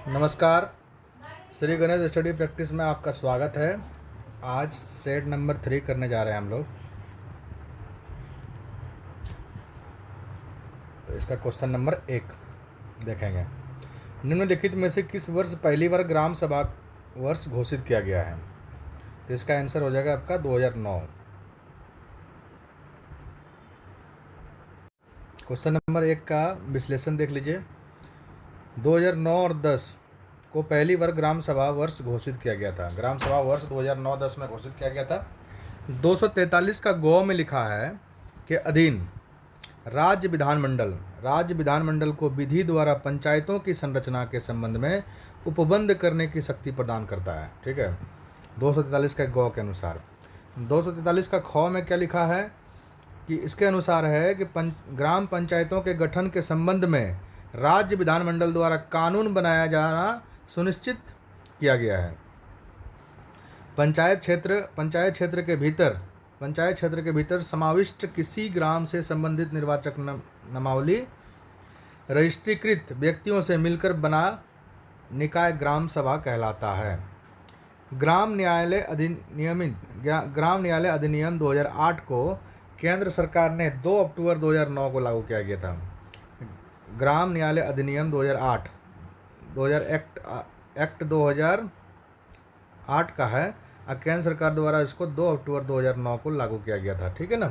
नमस्कार। Shri Ganesh study practice में आपका स्वागत है। आज सेट नंबर 3 करने जा रहे हैं हम लोग। तो इसका क्वेश्चन नंबर 1 देखेंगे। निम्नलिखित में से किस वर्ष पहली बार ग्राम सभा वर्ष घोषित किया गया है? तो इसका आंसर हो जाएगा आपका 2009। क्वेश्चन नंबर 1 का विश्लेषण देख लीजिए। 2009 और 10 को पहली बार ग्राम सभा वर्ष घोषित किया गया था। ग्राम सभा वर्ष 2009-10 में घोषित किया गया था। 243 का गौ में लिखा है कि अधीन राज्य विधानमंडल को विधि द्वारा पंचायतों की संरचना के संबंध में उपबंध करने की शक्ति प्रदान करता है। ठीक है, 243 का गौ के अनुसार। 243 का ख में क्या लिखा है कि इसके अनुसार है कि ग्राम पंचायतों के गठन के संबंध में राज्य विधानमंडल द्वारा कानून बनाया जाना सुनिश्चित किया गया है। पंचायत क्षेत्र के भीतर समाविष्ट किसी ग्राम से संबंधित निर्वाचक नामावली रजिस्ट्रीकृत व्यक्तियों से मिलकर बना निकाय ग्राम सभा कहलाता है। ग्राम न्यायालय अधिनियम 2008 को केंद्र सरकार ने 2 अक्टूबर 2009 को लागू किया गया था। ग्राम न्यायालय अधिनियम 2008 एक्ट 2008 का है और केंद्र सरकार द्वारा इसको 2 अक्टूबर 2009 को लागू किया गया था। ठीक है ना।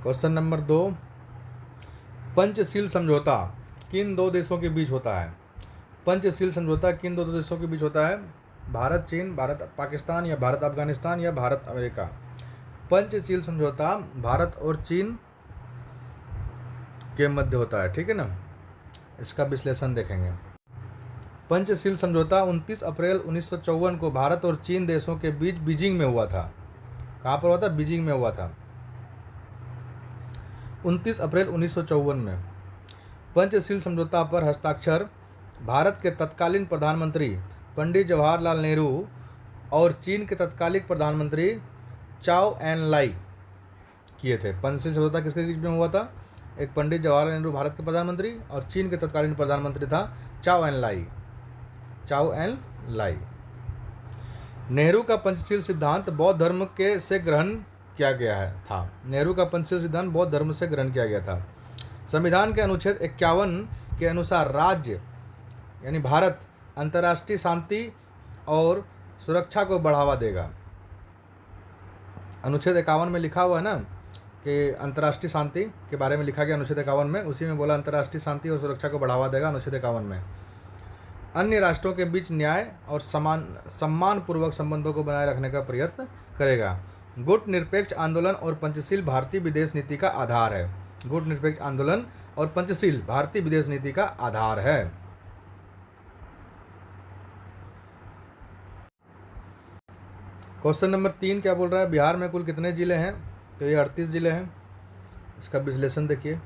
क्वेश्चन नंबर 2, पंचशील समझौता किन दो देशों के बीच होता है? पंचशील समझौता किन दो देशों के बीच होता है? भारत चीन, भारत पाकिस्तान या भारत अफगानिस्तान या भारत अमेरिका। पंचशील समझौता भारत और चीन के मध्य होता है। ठीक है ना। इसका विश्लेषण देखेंगे। पंचशील समझौता 29 अप्रैल 1954 को भारत और चीन देशों के बीच बीजिंग में हुआ था। कहाँ पर हुआ था? बीजिंग में हुआ था 29 अप्रैल 1954 में। पंचशील समझौता पर हस्ताक्षर भारत के तत्कालीन प्रधानमंत्री पंडित जवाहरलाल नेहरू और चीन के तत्कालीन प्रधानमंत्री चाओ एन लाई किए थे। पंचशील समझौता किसके बीच में हुआ था? एक पंडित जवाहरलाल नेहरू भारत के प्रधानमंत्री और चीन के तत्कालीन प्रधानमंत्री था चाओ एन लाई। नेहरू का पंचशील सिद्धांत बौद्ध धर्म के से ग्रहण किया गया था। नेहरू का पंचशील सिद्धांत बौद्ध धर्म से ग्रहण किया गया था। संविधान के अनुच्छेद 51 के अनुसार राज्य यानी भारत अंतर्राष्ट्रीय शांति और सुरक्षा को बढ़ावा देगा। अनुच्छेद 51 में लिखा हुआ है ना कि अंतर्राष्ट्रीय शांति के बारे में लिखा गया अनुच्छेद 51 में। उसी में बोला अंतर्राष्ट्रीय शांति और सुरक्षा को बढ़ावा देगा अनुच्छेद 51 में। अन्य राष्ट्रों के बीच न्याय और सम्मान पूर्वक संबंधों को बनाए रखने का प्रयत्न करेगा। गुट निरपेक्ष आंदोलन और पंचशील भारतीय विदेश नीति का आधार है। गुट निरपेक्ष आंदोलन और पंचशील भारतीय विदेश नीति का आधार है। क्वेश्चन नंबर 3 क्या बोल रहा है? बिहार में कुल कितने जिले हैं? तो ये 38 जिले हैं। इसका विश्लेषण देखिए।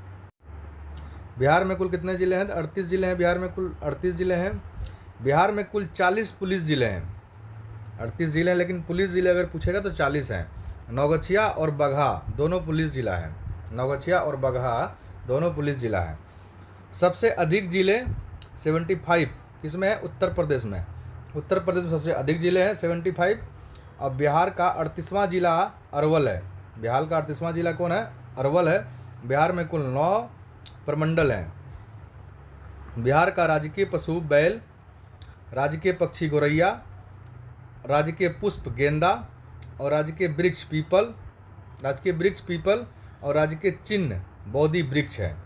बिहार में कुल कितने जिले हैं? 38 जिले हैं। बिहार में कुल 38 जिले हैं। बिहार में कुल 40 पुलिस जिले हैं। 38 जिले हैं लेकिन पुलिस जिले अगर पूछेगा तो 40 हैं। नौगछिया और बगहा दोनों पुलिस जिला है। नौगछिया और बगहा दोनों पुलिस जिला है। सबसे अधिक जिले 75 किसमें है? उत्तर प्रदेश में। उत्तर प्रदेश में सबसे अधिक जिले हैं 75। अब बिहार का 38वां जिला अरवल है। बिहार का 38वां जिला कौन है? अरवल है। बिहार में कुल 9 प्रमंडल हैं। बिहार का राजकीय पशु बैल, राजकीय पक्षी गोरैया, राजकीय पुष्प गेंदा और राजकीय वृक्ष पीपल और राजकीय चिन्ह बोधि वृक्ष है।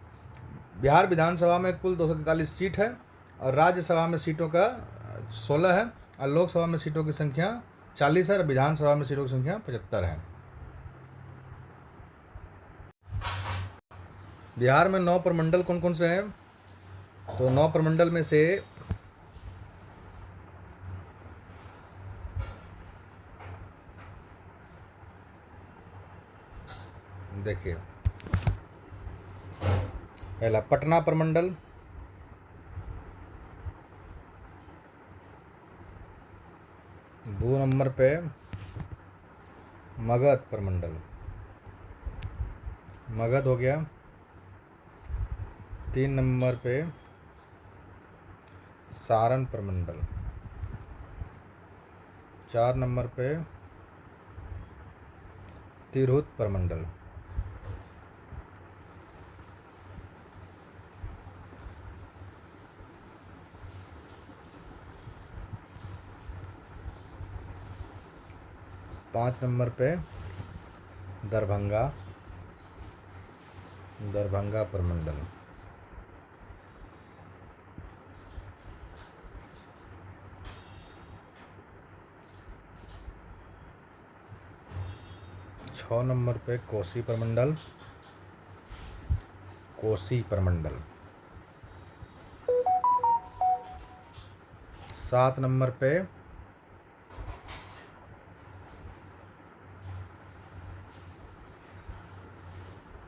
बिहार विधानसभा में कुल 243 सीट है और राज्यसभा में सीटों का 16 है और लोकसभा में सीटों की संख्या 40 है और विधानसभा में सीटों की संख्या 75 है। बिहार में 9 प्रमंडल कौन कौन से हैं? तो 9 प्रमंडल में से देखिए, पहला पटना प्रमंडल, दो नंबर पे मगध प्रमंडल, मगध हो गया। 3 नंबर पे सारण प्रमंडल, 4 नंबर पे तिरहुत प्रमंडल, 5 नंबर पे दरभंगा प्रमंडल, 6 नंबर पे कोसी प्रमंडल, 7 नंबर पे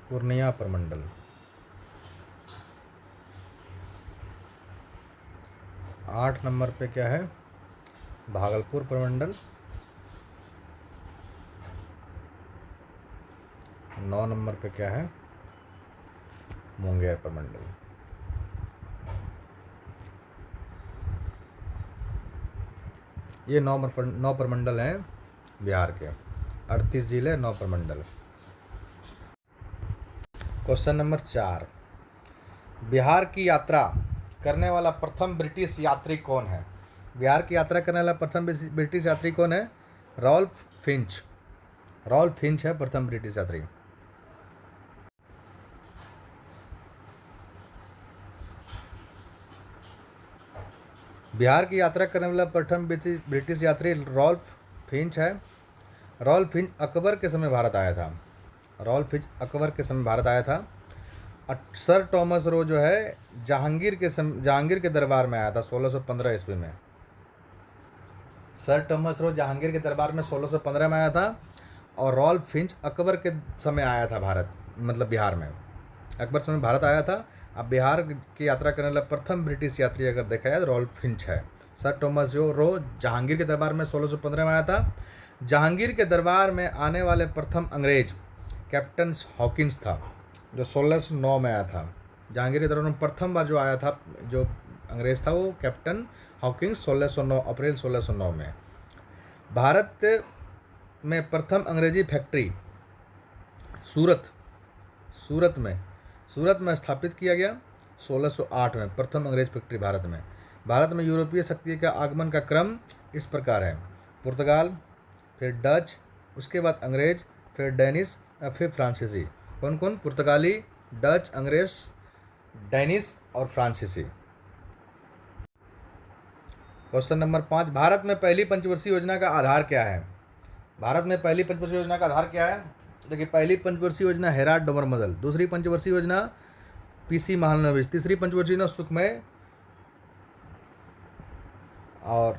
पूर्णिया प्रमंडल, 8 नंबर पे क्या है, भागलपुर प्रमंडल, 9 नंबर पे क्या है, मुंगेर प्रमंडल। ये 9 प्रमंडल हैं बिहार के, 38 जिले, 9 प्रमंडल। क्वेश्चन नंबर 4, बिहार की यात्रा करने वाला प्रथम ब्रिटिश यात्री कौन है? बिहार की यात्रा करने वाला प्रथम ब्रिटिश यात्री कौन है? रॉल्फ फिंच है प्रथम ब्रिटिश यात्री। बिहार की यात्रा करने वाला प्रथम ब्रिटिश यात्री रॉल्फ फिंच है। रॉल्फ फिंच अकबर के समय भारत आया था। सर टॉमस रो जो है जहांगीर के दरबार में आया था 1615 ईस्वी में। सर टॉमस रो जहांगीर के दरबार में 1615 में आया था और रॉल्फ फिंच अकबर के समय आया था बिहार में। अकबर समय भारत आया था। अब बिहार की यात्रा करने वाला प्रथम ब्रिटिश यात्री अगर देखा जाए तो रॉल्फ फिंच है। सर टॉमस रो जहांगीर के दरबार में 1615 में आया था। जहांगीर के दरबार में आने वाले प्रथम अंग्रेज कैप्टन हॉकिंस था जो 1609 में आया था। जहांगीर के दरबार में प्रथम बार जो आया था जो अंग्रेज था वो कैप्टन हॉकिंस 1609 अप्रैल 1609 में। भारत में प्रथम अंग्रेजी फैक्ट्री सूरत में स्थापित किया गया 1608 में। प्रथम अंग्रेज फैक्ट्री भारत में यूरोपीय शक्ति का आगमन का क्रम इस प्रकार है: पुर्तगाल, फिर डच, उसके बाद अंग्रेज, फिर डेनिश, फिर फ्रांसीसी। कौन कौन? पुर्तगाली, डच, अंग्रेज, डेनिश और फ्रांसीसी। क्वेश्चन नंबर 5, भारत में पहली पंचवर्षीय योजना का आधार क्या है? भारत में पहली पंचवर्षीय योजना का आधार क्या है? देखिए, पहली पंचवर्षीय योजना हेराल्ड डोमर मॉडल, दूसरी पंचवर्षीय योजना पीसी महालनोबिस, तीसरी पंचवर्षीय योजना सुखमय और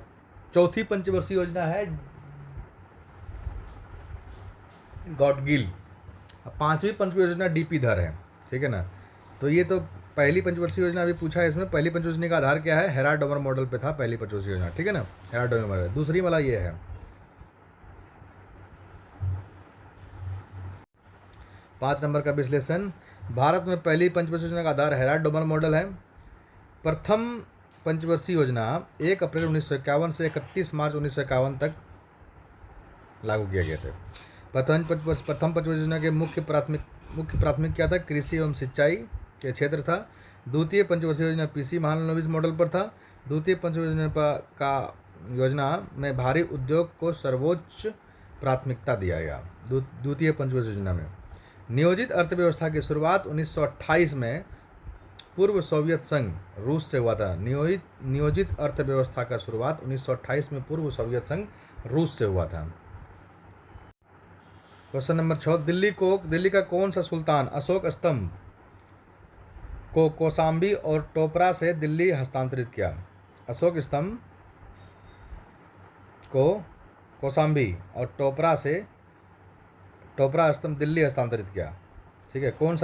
चौथी पंचवर्षीय योजना है गॉडगिल। पांचवी पंचवर्षीय योजना डीपी धर है। ठीक है ना? तो ये तो पहली पंचवर्षीय योजना अभी पूछा है। इसमें पहली पंचवर्षीय योजना का आधार क्या है? हेराल्ड डोमर मॉडल पे था पहली पंचवर्षीय योजना। ठीक है ना? Herald Domar model. दूसरी वाला ये है। 5 नंबर का विश्लेषण, भारत में पहली पंचवर्षीय योजना का आधार हेराल्ड डोमर मॉडल है। प्रथम पंचवर्षीय योजना 1 अप्रैल 1951 से 31 मार्च 1951 तक लागू किया गया था। प्रथम पंचवर्षीय योजना के मुख्य प्राथमिक क्या था? कृषि एवं सिंचाई के क्षेत्र था। द्वितीय पंचवर्षीय योजना पीसी महालनोबिस मॉडल पर था। द्वितीय पंचवर्षीय योजना में भारी उद्योग को सर्वोच्च प्राथमिकता दिया गया। द्वितीय पंचवर्षीय योजना में नियोजित अर्थव्यवस्था की शुरुआत 1928 में पूर्व सोवियत संघ रूस से हुआ था। नियोजित अर्थव्यवस्था का शुरुआत 1928 में पूर्व सोवियत संघ रूस से हुआ था। क्वेश्चन नंबर 6, दिल्ली का कौन सा सुल्तान अशोक स्तंभ को कौशाम्बी और टोपरा से दिल्ली हस्तांतरित किया? अशोक स्तंभ को कौशाम्बी और टोपरा स्तंभ दिल्ली हस्तांतरित किया। ठीक है, कौन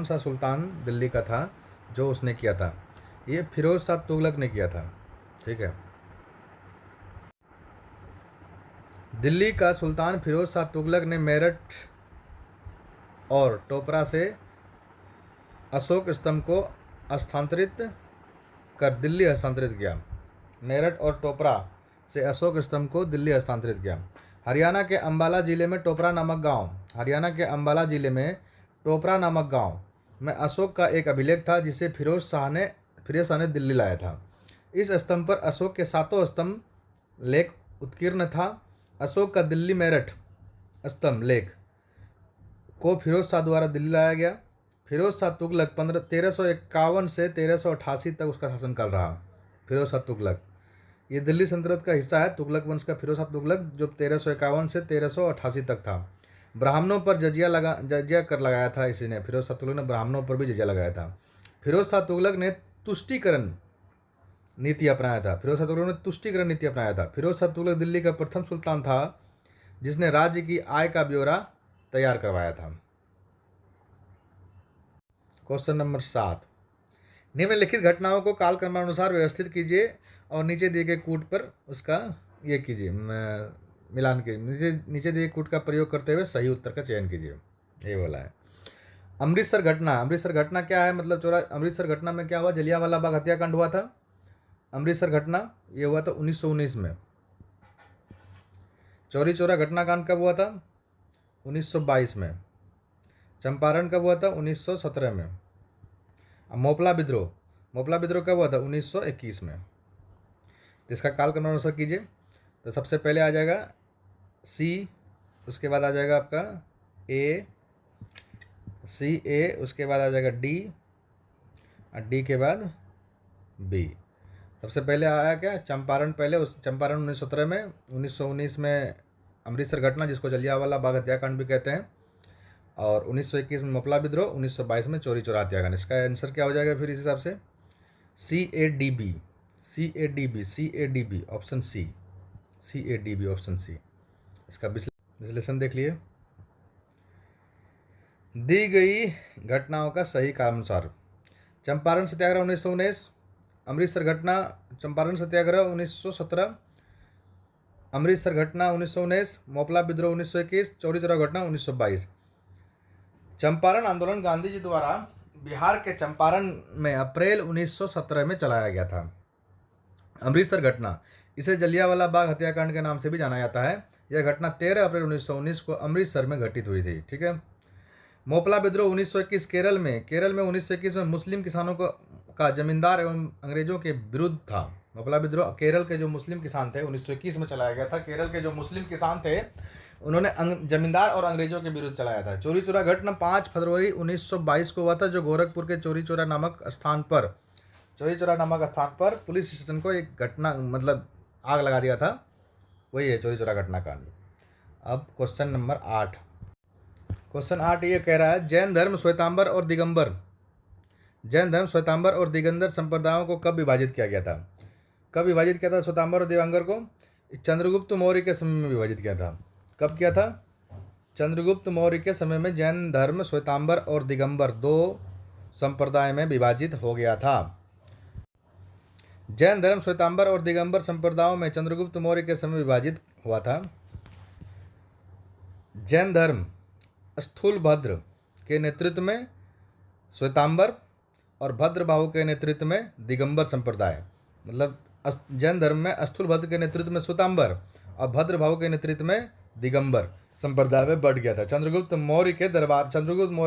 सा सुल्तान दिल्ली का था जो उसने किया था? ये फिरोज शाह तुगलक ने किया था। ठीक है, दिल्ली का सुल्तान फिरोज शाह तुगलक ने मेरठ और टोपरा से अशोक स्तंभ को दिल्ली हस्तांतरित किया। मेरठ और टोपरा से अशोक स्तंभ को दिल्ली हस्तांतरित किया। हरियाणा के अंबाला जिले में टोपरा नामक गांव में अशोक का एक अभिलेख था जिसे फिरोज शाह ने दिल्ली लाया था। इस स्तंभ पर अशोक के 7 स्तंभ लेख उत्कीर्ण था। अशोक का दिल्ली मेरठ स्तंभ लेख को फिरोज शाह द्वारा दिल्ली लाया गया। फिरोज शाह तुगलक 1351 से 1388 तक उसका शासनकाल रहा। फिरोज शाह तुगलक ये दिल्ली सल्तनत का हिस्सा है। तुगलक वंश का फिरोज शाह तुगलक जो 1351 से 1388 तक था। ब्राह्मणों पर जजिया कर लगाया था इसी ने। फिरोज शाह तुगलक ने ब्राह्मणों पर भी जजिया लगाया था। फिरोज शाह तुगलक ने तुष्टीकरण नीति अपनाया था। फिरोज शाह तुगलक दिल्ली का प्रथम सुल्तान था जिसने राज्य की आय का ब्यौरा तैयार करवाया था। क्वेश्चन नंबर 7, निम्नलिखित घटनाओं को कालक्रमानुसार व्यवस्थित कीजिए और नीचे दिए गए कूट पर उसका ये कीजिए मिलान कीजिए। नीचे दिए कूट का प्रयोग करते हुए सही उत्तर का चयन कीजिए, ये बोला है। अमृतसर घटना क्या है? मतलब अमृतसर घटना में क्या हुआ? जलियांवाला बाग हत्याकांड हुआ था। अमृतसर घटना ये हुआ था 1919 में। चौरी चौरा घटनाकांड कब हुआ था? 1922 में। चंपारण कब हुआ था? 1917 में। मोपला विद्रोह कब हुआ था? 1921 में। इसका कालक्रम अनुसार कीजिए। तो सबसे पहले आ जाएगा सी, उसके बाद आ जाएगा आपका ए, उसके बाद आ जाएगा डी, और डी के बाद बी। सबसे पहले आया क्या? चंपारण। चंपारण 1917 में। 1919 में अमृतसर घटना जिसको जलियांवाला बाग हत्याकांड भी कहते हैं, और 1921 में मोपला विद्रोह, 1922 में चौरी चौरा हत्याकांड। इसका आंसर क्या हो जाएगा फिर इस हिसाब से? CADB option C. CADB option C. इसका विश्लेषण देख लिए। दी गई घटनाओं का सही क्रमानुसार। चंपारण सत्याग्रह 1919, अमृतसर घटना चंपारण सत्याग्रह 1917, अमृतसर घटना 1919, मोपला विद्रोह 1921, चौरी चौरा घटना 1922। चंपारण आंदोलन गांधी जी द्वारा बिहार के चंपारण में अप्रैल 1917 में चलाया गया था। अमृतसर घटना इसे जलियांवाला बाग हत्याकांड के नाम से भी जाना जाता है। यह घटना 13 अप्रैल 1919 को अमृतसर में घटित हुई थी। ठीक है। मोपला विद्रोह 1921 केरल में 1921 में मुस्लिम किसानों का जमींदार एवं अंग्रेजों के विरुद्ध था। मोपला विद्रोह केरल के जो मुस्लिम किसान थे 1921 में चलाया गया था। केरल के जो मुस्लिम किसान थे उन्होंने जमींदार और अंग्रेजों के विरुद्ध चलाया था। चौरी चौरा घटना 5 फरवरी 1922 को हुआ था, जो गोरखपुर के चौरी चौरा नामक स्थान पर पुलिस स्टेशन को एक घटना मतलब आग लगा दिया था। वही है चौरी चौरा घटना कांड। अब क्वेश्चन नंबर 8। क्वेश्चन 8 ये कह रहा है जैन धर्म श्वेतांबर और दिगंबर संप्रदायों को कब विभाजित किया गया था? श्वेतांबर और दिगंबर को चंद्रगुप्त मौर्य के समय में विभाजित किया था। कब किया था? चंद्रगुप्त मौर्य के समय में जैन धर्म श्वेतांबर और दिगंबर 2 संप्रदाय में विभाजित हो गया था। जैन धर्म श्वेतांबर और दिगंबर संप्रदायों में चंद्रगुप्त मौर्य के समय विभाजित हुआ था। जैन धर्म स्थूलभद्र के नेतृत्व में श्वेतांबर और भद्रबाहु के नेतृत्व में दिगंबर संप्रदाय, मतलब जैन धर्म में स्थूलभद्र के नेतृत्व में श्वेतांबर और भद्रबाहु के नेतृत्व में दिगंबर संप्रदाय में बढ़ गया था। चंद्रगुप्त मौर्य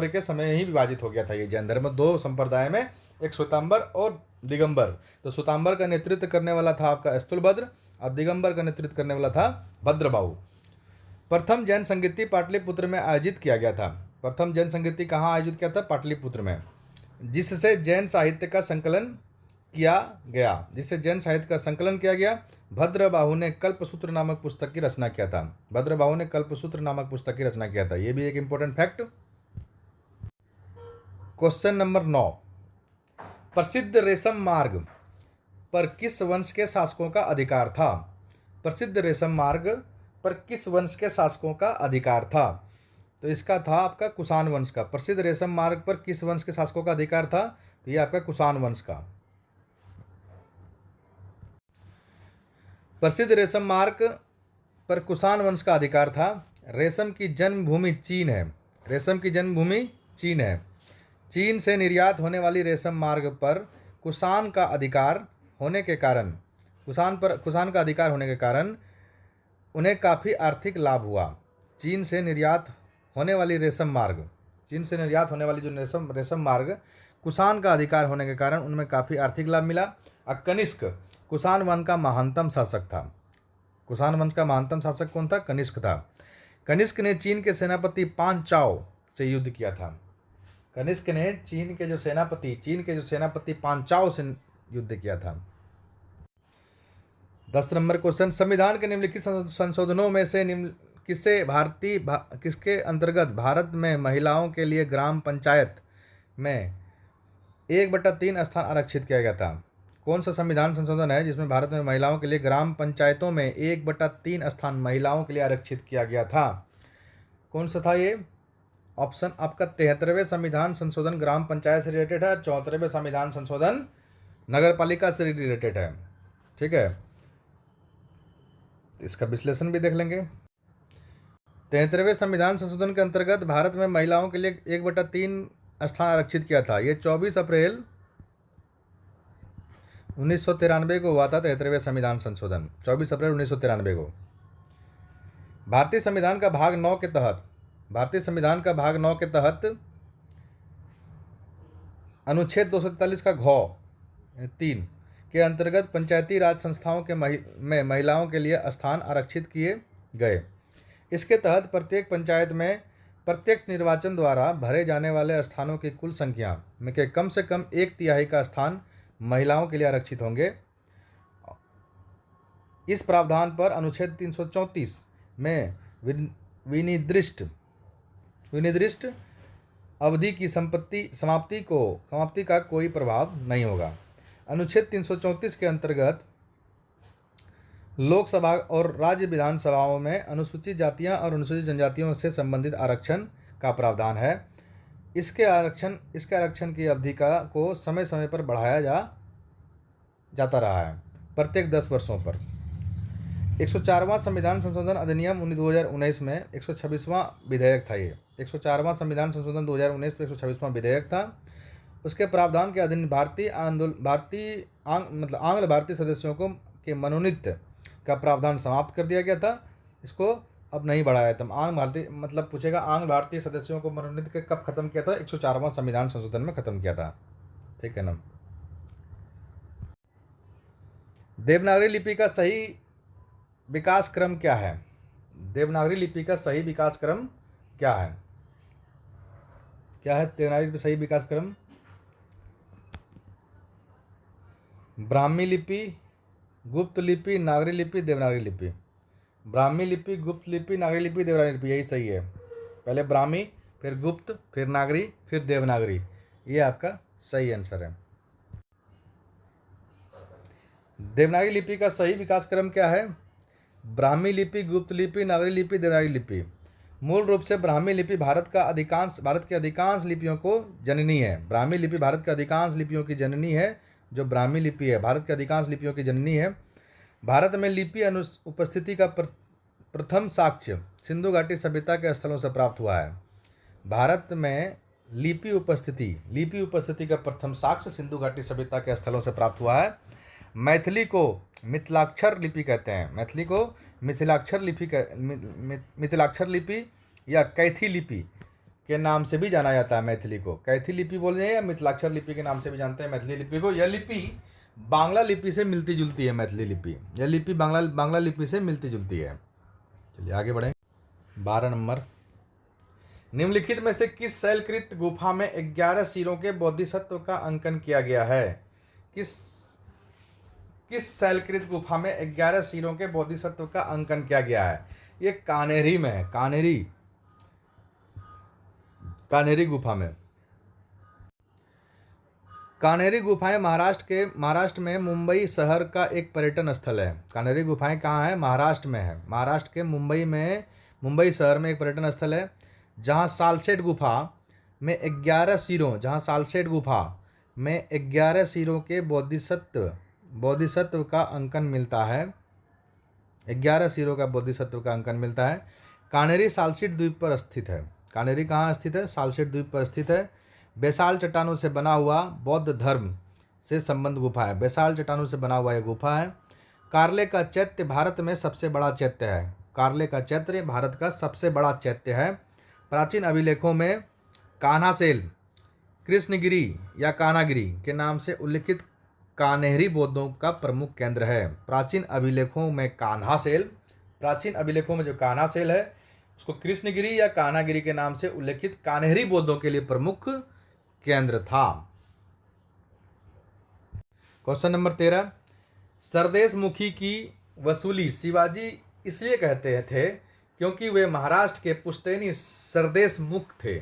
के समय ही विभाजित हो गया था ये जैन धर्म 2 संप्रदाय में, एक श्वेतांबर और दिगंबर। तो श्वेतांबर का नेतृत्व करने वाला था आपका स्थूलभद्र और दिगंबर का नेतृत्व करने वाला था भद्रबाहु। प्रथम जैन संगीति पाटलिपुत्र में आयोजित किया गया था। प्रथम जैन संगीति कहाँ आयोजित किया था? पाटलिपुत्र में, जिससे जैन साहित्य का संकलन किया गया। भद्रबाहु ने कल्पसूत्र नामक पुस्तक की रचना किया था। यह भी एक इंपॉर्टेंट फैक्ट। Question number 9। प्रसिद्ध रेशम मार्ग पर किस वंश के शासकों का अधिकार था? प्रसिद्ध रेशम मार्ग पर किस वंश के शासकों का अधिकार था? तो इसका था आपका कुषाण वंश का। प्रसिद्ध रेशम मार्ग पर किस वंश के शासकों का अधिकार था? तो ये आपका कुषाण वंश का। प्रसिद्ध रेशम मार्ग पर कुषाण वंश का अधिकार था। रेशम की जन्मभूमि चीन है। चीन से निर्यात होने वाली रेशम मार्ग पर कुषाण का अधिकार होने के कारण कुषाण का अधिकार होने के कारण उन्हें काफ़ी आर्थिक लाभ हुआ। चीन से निर्यात होने वाली रेशम मार्ग चीन से निर्यात होने वाली जो रेशम मार्ग कुषाण का अधिकार होने के कारण उनमें काफ़ी आर्थिक लाभ मिला। और कनिष्क कुषाण वंश का महानतम शासक था। कुषाण वंश का महानतम शासक कौन था? कनिष्क था। कनिष्क ने चीन के सेनापति पांचाओ से युद्ध किया था। कनिष्क ने चीन के जो सेनापति पांचाओ से युद्ध किया था। 10 नंबर क्वेश्चन, संविधान के निम्नलिखित संशोधनों में से किसके अंतर्गत भारत में महिलाओं के लिए ग्राम पंचायत में 1/3 स्थान आरक्षित किया गया था? कौन सा संविधान संशोधन है जिसमें भारत में महिलाओं के लिए ग्राम पंचायतों में 1/3 स्थान महिलाओं के लिए आरक्षित किया गया था? कौन सा था ये? ऑप्शन आपका 73वें संविधान संशोधन ग्राम पंचायत से रिलेटेड है, 74वें संविधान संशोधन नगर पालिका से रिलेटेड है। ठीक है, इसका विश्लेषण भी देख लेंगे। 73वें संविधान संशोधन के अंतर्गत भारत में महिलाओं के लिए 1/3 स्थान आरक्षित किया था। ये 24 अप्रैल 1993 को हुआ था। 73वें संविधान संशोधन 24 अप्रैल 1993 को। भारतीय संविधान का भाग 9 के तहत अनुच्छेद 243 का घ 3 के अंतर्गत पंचायती राज संस्थाओं के में महिलाओं के लिए स्थान आरक्षित किए गए। इसके तहत प्रत्येक पंचायत में प्रत्यक्ष निर्वाचन द्वारा भरे जाने वाले स्थानों की कुल संख्या में के कम से कम 1/3 का स्थान महिलाओं के लिए आरक्षित होंगे। इस प्रावधान पर अनुच्छेद 334 में विनिर्दिष्ट अवधि की समाप्ति का कोई प्रभाव नहीं होगा। अनुच्छेद 334 के अंतर्गत लोकसभा और राज्य विधानसभाओं में अनुसूचित जातियां और अनुसूचित जनजातियों से संबंधित आरक्षण का प्रावधान है। इसके आरक्षण की अवधि को समय समय पर बढ़ाया जाता रहा है, प्रत्येक 10 वर्षों पर। 104वां संविधान संशोधन अधिनियम 2019 में 126वां विधेयक था। ये 104वां संविधान संशोधन 2019 में 126वां विधेयक था। उसके प्रावधान के अधीन आंग्ल भारतीय सदस्यों के मनोनीत का प्रावधान समाप्त कर दिया गया था। इसको अब नहीं बढ़ाया था। आंग्ल भारतीय सदस्यों को मनोनीत के कब खत्म किया था? 104वां संविधान संशोधन में खत्म किया था। ठीक है ना। देवनागरी लिपि का सही विकास क्रम क्या है? देवनागरी लिपि का सही विकास क्रम क्या है? देवनागरी लिपि सही विकास क्रम? ब्राह्मी लिपि, गुप्त लिपि, नागरी लिपि, देवनागरी लिपि। ब्राह्मी लिपि, गुप्त लिपि, नागरी लिपि, देवनागरी लिपि, यही सही है। पहले ब्राह्मी, फिर गुप्त, फिर नागरी, फिर देवनागरी। ये आपका सही आंसर है। देवनागरी लिपि का सही विकास क्रम क्या है? ब्राह्मी लिपि, गुप्त लिपि, नागरी लिपि, देवनागरी लिपि। मूल रूप से ब्राह्मी लिपि भारत के अधिकांश लिपियों को जननी है। ब्राह्मी लिपि भारत के अधिकांश लिपियों की जननी है। जो ब्राह्मी लिपि है भारत के अधिकांश लिपियों की जननी है। भारत में लिपि उपस्थिति का प्रथम साक्ष्य सिंधु घाटी सभ्यता के स्थलों से प्राप्त हुआ है। भारत में लिपि उपस्थिति का प्रथम साक्ष्य सिंधु घाटी सभ्यता के स्थलों से प्राप्त हुआ है। मैथिली को मिथिलाक्षर लिपि कहते हैं। मैथिली को मिथिलाक्षर लिपि या कैथी लिपि के नाम से भी जाना जाता है। मैथिली को कैथी लिपि बोलते हैं या मिथिलाक्षर लिपि के नाम से भी जानते हैं मैथिली लिपि को। यह लिपि बांग्ला लिपि से मिलती जुलती है। मैथिली लिपि, यह लिपि बांग्ला लिपि से मिलती जुलती है। चलिए आगे बढ़ें। 12 नंबर, निम्नलिखित में से किस शैलकृत गुफा में 11 सिरों के बोधिसत्व का अंकन किया गया है? किस शैलकृत गुफा में 11 सिरों के बोधिसत्व का अंकन किया गया है? ये कान्हेरी में है। कान्हेरी गुफा में। कान्हेरी गुफाएं महाराष्ट्र में मुंबई शहर का एक पर्यटन स्थल है। कान्हेरी गुफाएं कहाँ है? महाराष्ट्र में है। महाराष्ट्र के मुंबई शहर में एक पर्यटन स्थल है जहाँ सालसेट गुफा में 11 सिरों के बोधिसत्व का अंकन मिलता है। 11 सिरों का बोधिसत्व का अंकन मिलता है। कान्हेरी सालसेट द्वीप पर स्थित है। कान्हेरी कहाँ स्थित है? सालसेट द्वीप पर स्थित है। बेसाल चट्टानों से बना हुआ बौद्ध धर्म से संबंध गुफा है। बेसाल चट्टानों से बना हुआ यह गुफा है। कार्ले का चैत्य भारत में सबसे बड़ा चैत्य है। कार्ले का चैत्य भारत का सबसे बड़ा चैत्य है। प्राचीन अभिलेखों में कान्हासेल, कृष्णगिरी या कान्हागिरी के नाम से उल्लिखित कान्हेरी बौद्धों का प्रमुख केंद्र है। प्राचीन अभिलेखों में कान्हासेल, प्राचीन अभिलेखों में जो कान्हासेल है उसको कृष्णगिरी या कान्हागिरी के नाम से उल्लेखित कान्हेरी बौद्धों के लिए प्रमुख केंद्र था। क्वेश्चन नंबर 13, सरदेश मुखी की वसूली शिवाजी इसलिए कहते थे क्योंकि वे महाराष्ट्र के पुश्तैनी सरदेश मुख थे।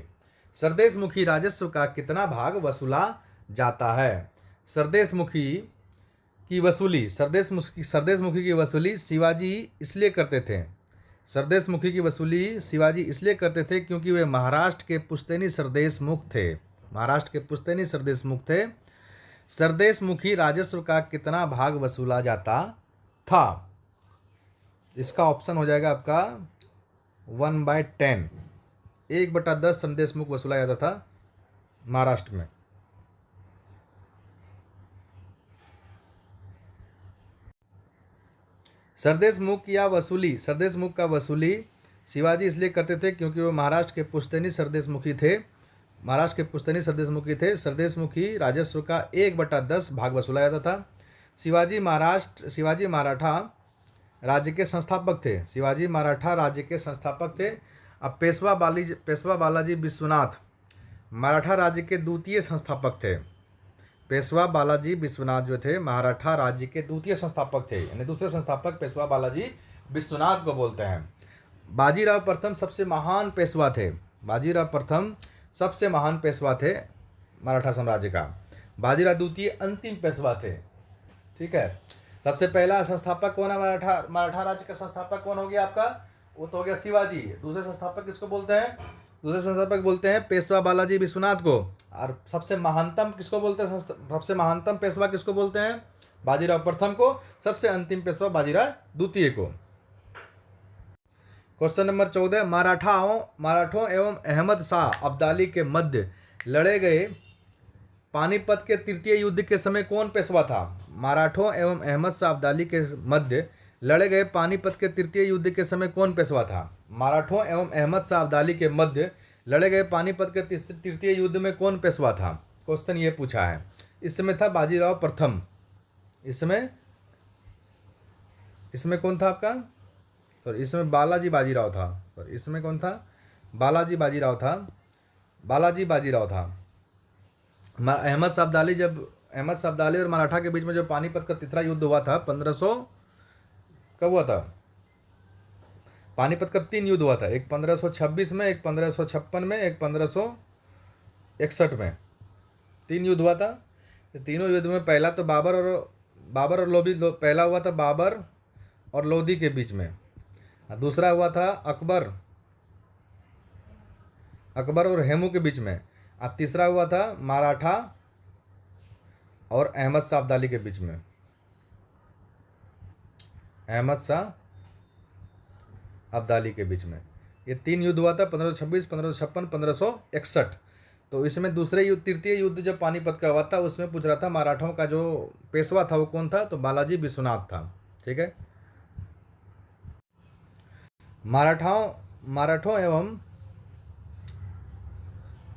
सरदेश मुखी राजस्व का कितना भाग वसूला जाता है? सरदेश मुखी की वसूली, सरदेश मुखी की वसूली शिवाजी इसलिए करते थे, सरदेश मुखी की वसूली शिवाजी इसलिए करते थे क्योंकि वे महाराष्ट्र के पुश्तैनी सरदेश मुख थे। महाराष्ट्र के पुश्तैनी सरदेश मुख थे। सरदेश मुखी राजस्व का कितना भाग वसूला जाता था? इसका ऑप्शन हो जाएगा आपका 1/10, 1/10 सरदेश मुख वसूला जाता था महाराष्ट्र में। सरदेश मुख या वसूली, सरदेश मुख का वसूली शिवाजी इसलिए करते थे क्योंकि वो महाराष्ट्र के पुश्तैनी सरदेश मुखी थे। महाराष्ट्र के पुश्तैनी सरदेश मुखी थे। सरदेश मुखी राजस्व का 1/10 भाग वसूला जाता था। शिवाजी मराठा राज्य के संस्थापक थे। शिवाजी मराठा राज्य के संस्थापक थे। अब पेशवा बालाजी विश्वनाथ मराठा राज्य के द्वितीय संस्थापक थे। पेशवा बालाजी विश्वनाथ जो थे मराठा राज्य के द्वितीय संस्थापक थे, यानी दूसरे संस्थापक पेशवा बालाजी विश्वनाथ को बोलते हैं। बाजीराव प्रथम सबसे महान पेशवा थे। बाजीराव प्रथम सबसे महान पेशवा थे मराठा साम्राज्य का। बाजीराव द्वितीय अंतिम पेशवा थे। ठीक है, सबसे पहला संस्थापक कौन है? मराठा राज्य का संस्थापक कौन हो गया आपका? वो तो हो गया शिवाजी। दूसरे संस्थापक किसको बोलते हैं? दूसरे संस्थापक बोलते हैं पेशवा बालाजी विश्वनाथ को। और सबसे महानतम किसको बोलते हैं? सबसे महानतम पेशवा किसको बोलते हैं? बाजीराव प्रथम को। सबसे अंतिम पेशवा बाजीराव द्वितीय को। क्वेश्चन नंबर 14, मराठों एवं अहमद शाह अब्दाली के मध्य लड़े गए पानीपत के तृतीय युद्ध के समय कौन पेशवा था? मराठों एवं अहमद शाह अब्दाली के मध्य लड़े गए पानीपत के तृतीय युद्ध के समय कौन पेशवा था? मराठों एवं अहमद शाह अब्दाली के मध्य लड़े गए पानीपत के तृतीय युद्ध में कौन पेशवा था? क्वेश्चन ये पूछा है। इस समय था बाजीराव प्रथम। इसमें कौन था आपका? और इसमें बालाजी बाजीराव था। और इसमें कौन था? बालाजी बाजीराव था। अहमद शाह अब्दाली और मराठा के बीच में जो पानीपत का तीसरा युद्ध हुआ था 1500 कब हुआ था? पानीपत का 3 युद्ध हुआ था, एक 1526 में, एक 1556 में, एक 1561 में। 3 युद्ध हुआ था। तीनों युद्ध में पहला तो बाबर और लोधी पहला हुआ था बाबर और लोधी के बीच में। दूसरा हुआ था अकबर और हेमू के बीच में। और तीसरा हुआ था मराठा और अहमद शाह अब्दाली के बीच में। अहमद शाह अब्दाली के बीच में ये 3 युद्ध हुआ था, 1526, 1556, 1561। तो इसमें तृतीय युद्ध जब पानीपत का हुआ था उसमें पूछ रहा था मराठों का जो पेशवा था वो कौन था? तो बालाजी विश्वनाथ था। ठीक है, मराठों एवं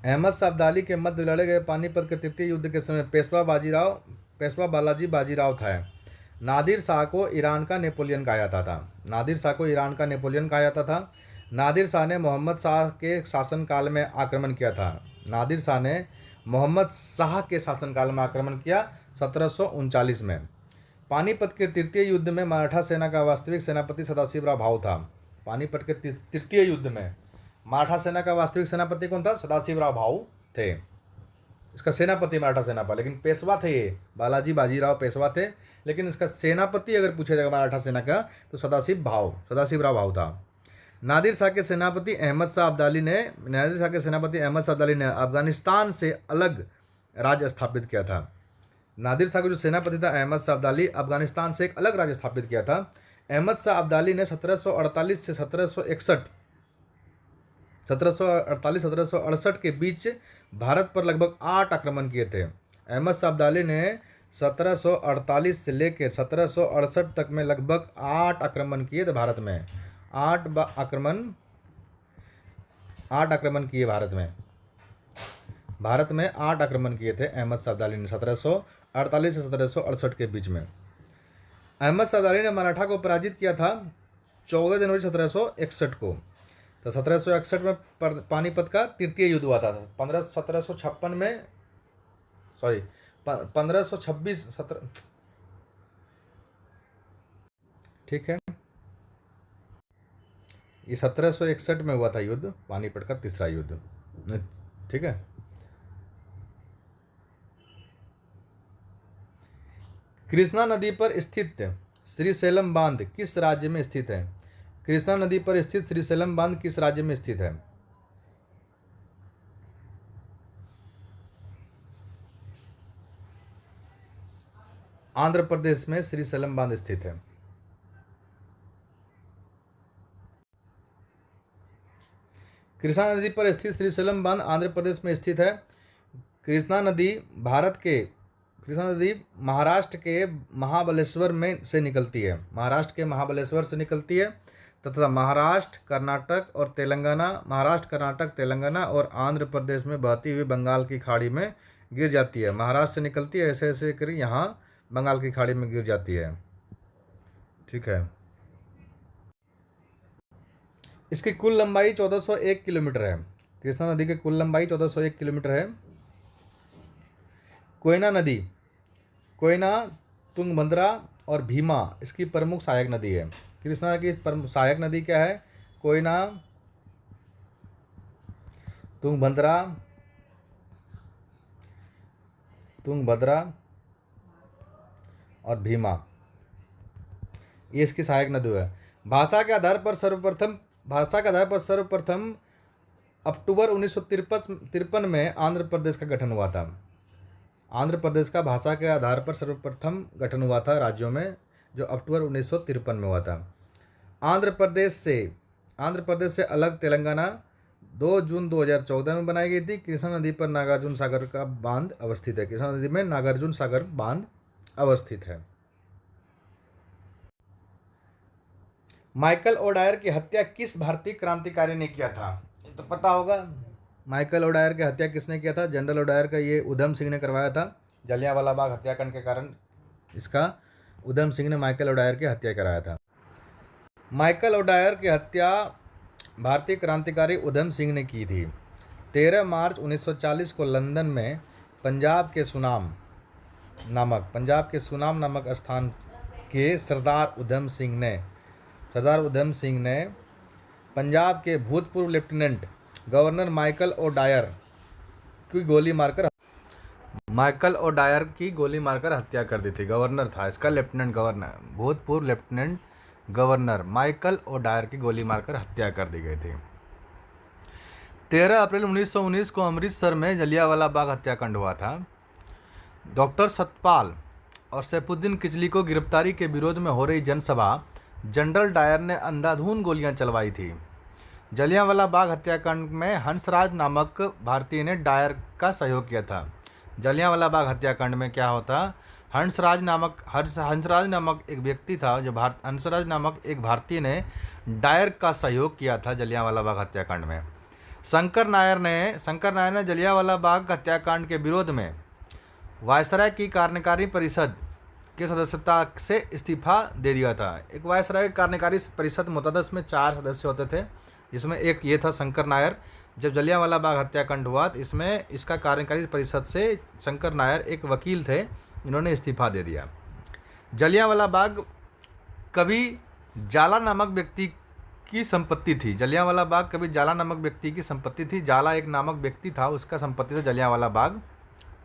अहमद शाह अब्दाली के मध्य लड़े गए पानीपत के तृतीय युद्ध के समय पेशवा बालाजी बाजीराव था। नादिर शाह को ईरान का नेपोलियन कहा जाता था। नादिर शाह ने मोहम्मद शाह के शासनकाल में आक्रमण किया था। 1739 में। पानीपत के तृतीय युद्ध में मराठा सेना का वास्तविक सेनापति सदाशिवराव भाऊ था। पानीपत के तृतीय युद्ध में मराठा सेना का वास्तविक सेनापति कौन था? सदाशिवराव भाऊ थे। इसका सेनापति मराठा सेना पर, लेकिन पेशवा थे ये बालाजी बाजीराव पेशवा थे, लेकिन इसका सेनापति अगर पूछा जाएगा मराठा सेना का तो सदाशिवराव भाऊ था। नादिर शाह के सेनापति अहमद शाह अब्दाली ने अफगानिस्तान से अलग राज्य स्थापित किया था। नादिर शाह का जो सेनापति था अहमद शाह अब्दाली अफगानिस्तान से एक अलग राज्य स्थापित किया था। अहमद शाह अब्दाली ने 1748 से 1761 1768 के बीच भारत पर लगभग 8 आक्रमण किए थे। अहमद शाह अब्दाली ने 1748 से लेकर 1768 तक में लगभग 8 आक्रमण किए थे भारत में। 8 आक्रमण किए भारत में 8 आक्रमण किए थे अहमद शाह अब्दाली ने 1748 से 1768 के बीच में। अहमद शाह अब्दाली ने मराठा को पराजित किया था 14 जनवरी 1761 को। तो 1761 में पानीपत का तृतीय युद्ध हुआ था। 1756 में 1526 ठीक है, ये 1761 में हुआ था युद्ध, पानीपत का तीसरा युद्ध। ठीक है। कृष्णा नदी पर स्थित श्रीशैलम बांध किस राज्य में स्थित है? कृष्णा नदी पर स्थित श्रीशैलम बांध किस राज्य में स्थित है? आंध्र प्रदेश में श्रीशैलम बांध स्थित है। कृष्णा नदी पर स्थित श्रीशैलम बांध आंध्र प्रदेश में स्थित है। कृष्णा नदी महाराष्ट्र के महाबलेश्वर में से निकलती है। महाराष्ट्र के महाबलेश्वर से निकलती है तथा महाराष्ट्र, कर्नाटक, तेलंगाना और आंध्र प्रदेश में बहती हुई बंगाल की खाड़ी में गिर जाती है। महाराष्ट्र से निकलती है, ऐसे ऐसे कर यहाँ बंगाल की खाड़ी में गिर जाती है। ठीक है। इसकी कुल लंबाई 1401 किलोमीटर है। कृष्णा नदी की कुल लंबाई 1401 किलोमीटर है। कोयना नदी, कोयना, तुंगभद्रा और भीमा इसकी प्रमुख सहायक नदी है। कृष्णा की सहायक नदी क्या है? कोयना, तुंगभद्रा और भीमा, ये इसकी सहायक नदी है। भाषा के आधार पर सर्वप्रथम अक्टूबर 1953 में आंध्र प्रदेश का गठन हुआ था। आंध्र प्रदेश का भाषा के आधार पर सर्वप्रथम गठन हुआ था राज्यों में, जो अक्टूबर 1953 में हुआ था। आंध्र प्रदेश से अलग तेलंगाना 2 जून 2014 में बनाई गई थी। कृष्णा नदी पर नागार्जुन सागर का बांध अवस्थित है। कृष्णा नदी में नागार्जुन सागर बांध अवस्थित है। माइकल ओडायर की हत्या किस भारतीय क्रांतिकारी ने किया था? ये तो पता होगा। माइकल ओडायर की हत्या किसने किया था? जनरल ओडायर का ये उधम सिंह ने करवाया था। जलियांवाला बाग हत्याकांड के कारण इसका उधम सिंह ने माइकल ओडायर की हत्या कराया था। माइकल ओडायर की हत्या भारतीय क्रांतिकारी उधम सिंह ने की थी। 13 मार्च 1940 को लंदन में पंजाब के सुनाम नामक स्थान के सरदार उधम सिंह ने पंजाब के भूतपूर्व लेफ्टिनेंट गवर्नर माइकल ओडायर की गोली मारकर हत्या कर दी थी। गवर्नर था इसका, भूतपूर्व लेफ्टिनेंट गवर्नर माइकल ओडायर की गोली मारकर हत्या कर दी गई थी। 13 अप्रैल 1919 को अमृतसर में जलियांवाला बाग हत्याकांड हुआ था। डॉक्टर सतपाल और सैफुद्दीन किचली को गिरफ्तारी के विरोध में हो रही जनसभा जनरल डायर ने अंधाधुंध गोलियां चलवाई थी। जलियांवाला बाग हत्याकांड में हंसराज नामक भारतीय ने डायर का सहयोग किया था। जलियांवाला बाग हत्याकांड में क्या होता? हंसराज नामक एक व्यक्ति था, हंसराज नामक एक भारतीय ने डायर का सहयोग किया था जलियांवाला बाग हत्याकांड में। शंकर नायर ने जलियांवाला बाग हत्याकांड के विरोध में वायसराय की कार्यकारी परिषद की सदस्यता से इस्तीफा दे दिया था। एक वायसराय कार्यकारी परिषद होता था, इसमें 4 सदस्य होते थे, जिसमें एक ये था शंकर नायर। जब जलियांवाला बाग हत्याकांड हुआ तो इसमें इसका कार्यकारी परिषद से शंकर नायर एक वकील थे, इन्होंने इस्तीफा दे दिया। जलियांवाला बाग कभी जाला नामक व्यक्ति की संपत्ति थी। जाला एक नामक व्यक्ति था, उसका संपत्ति था जलियांवाला बाग,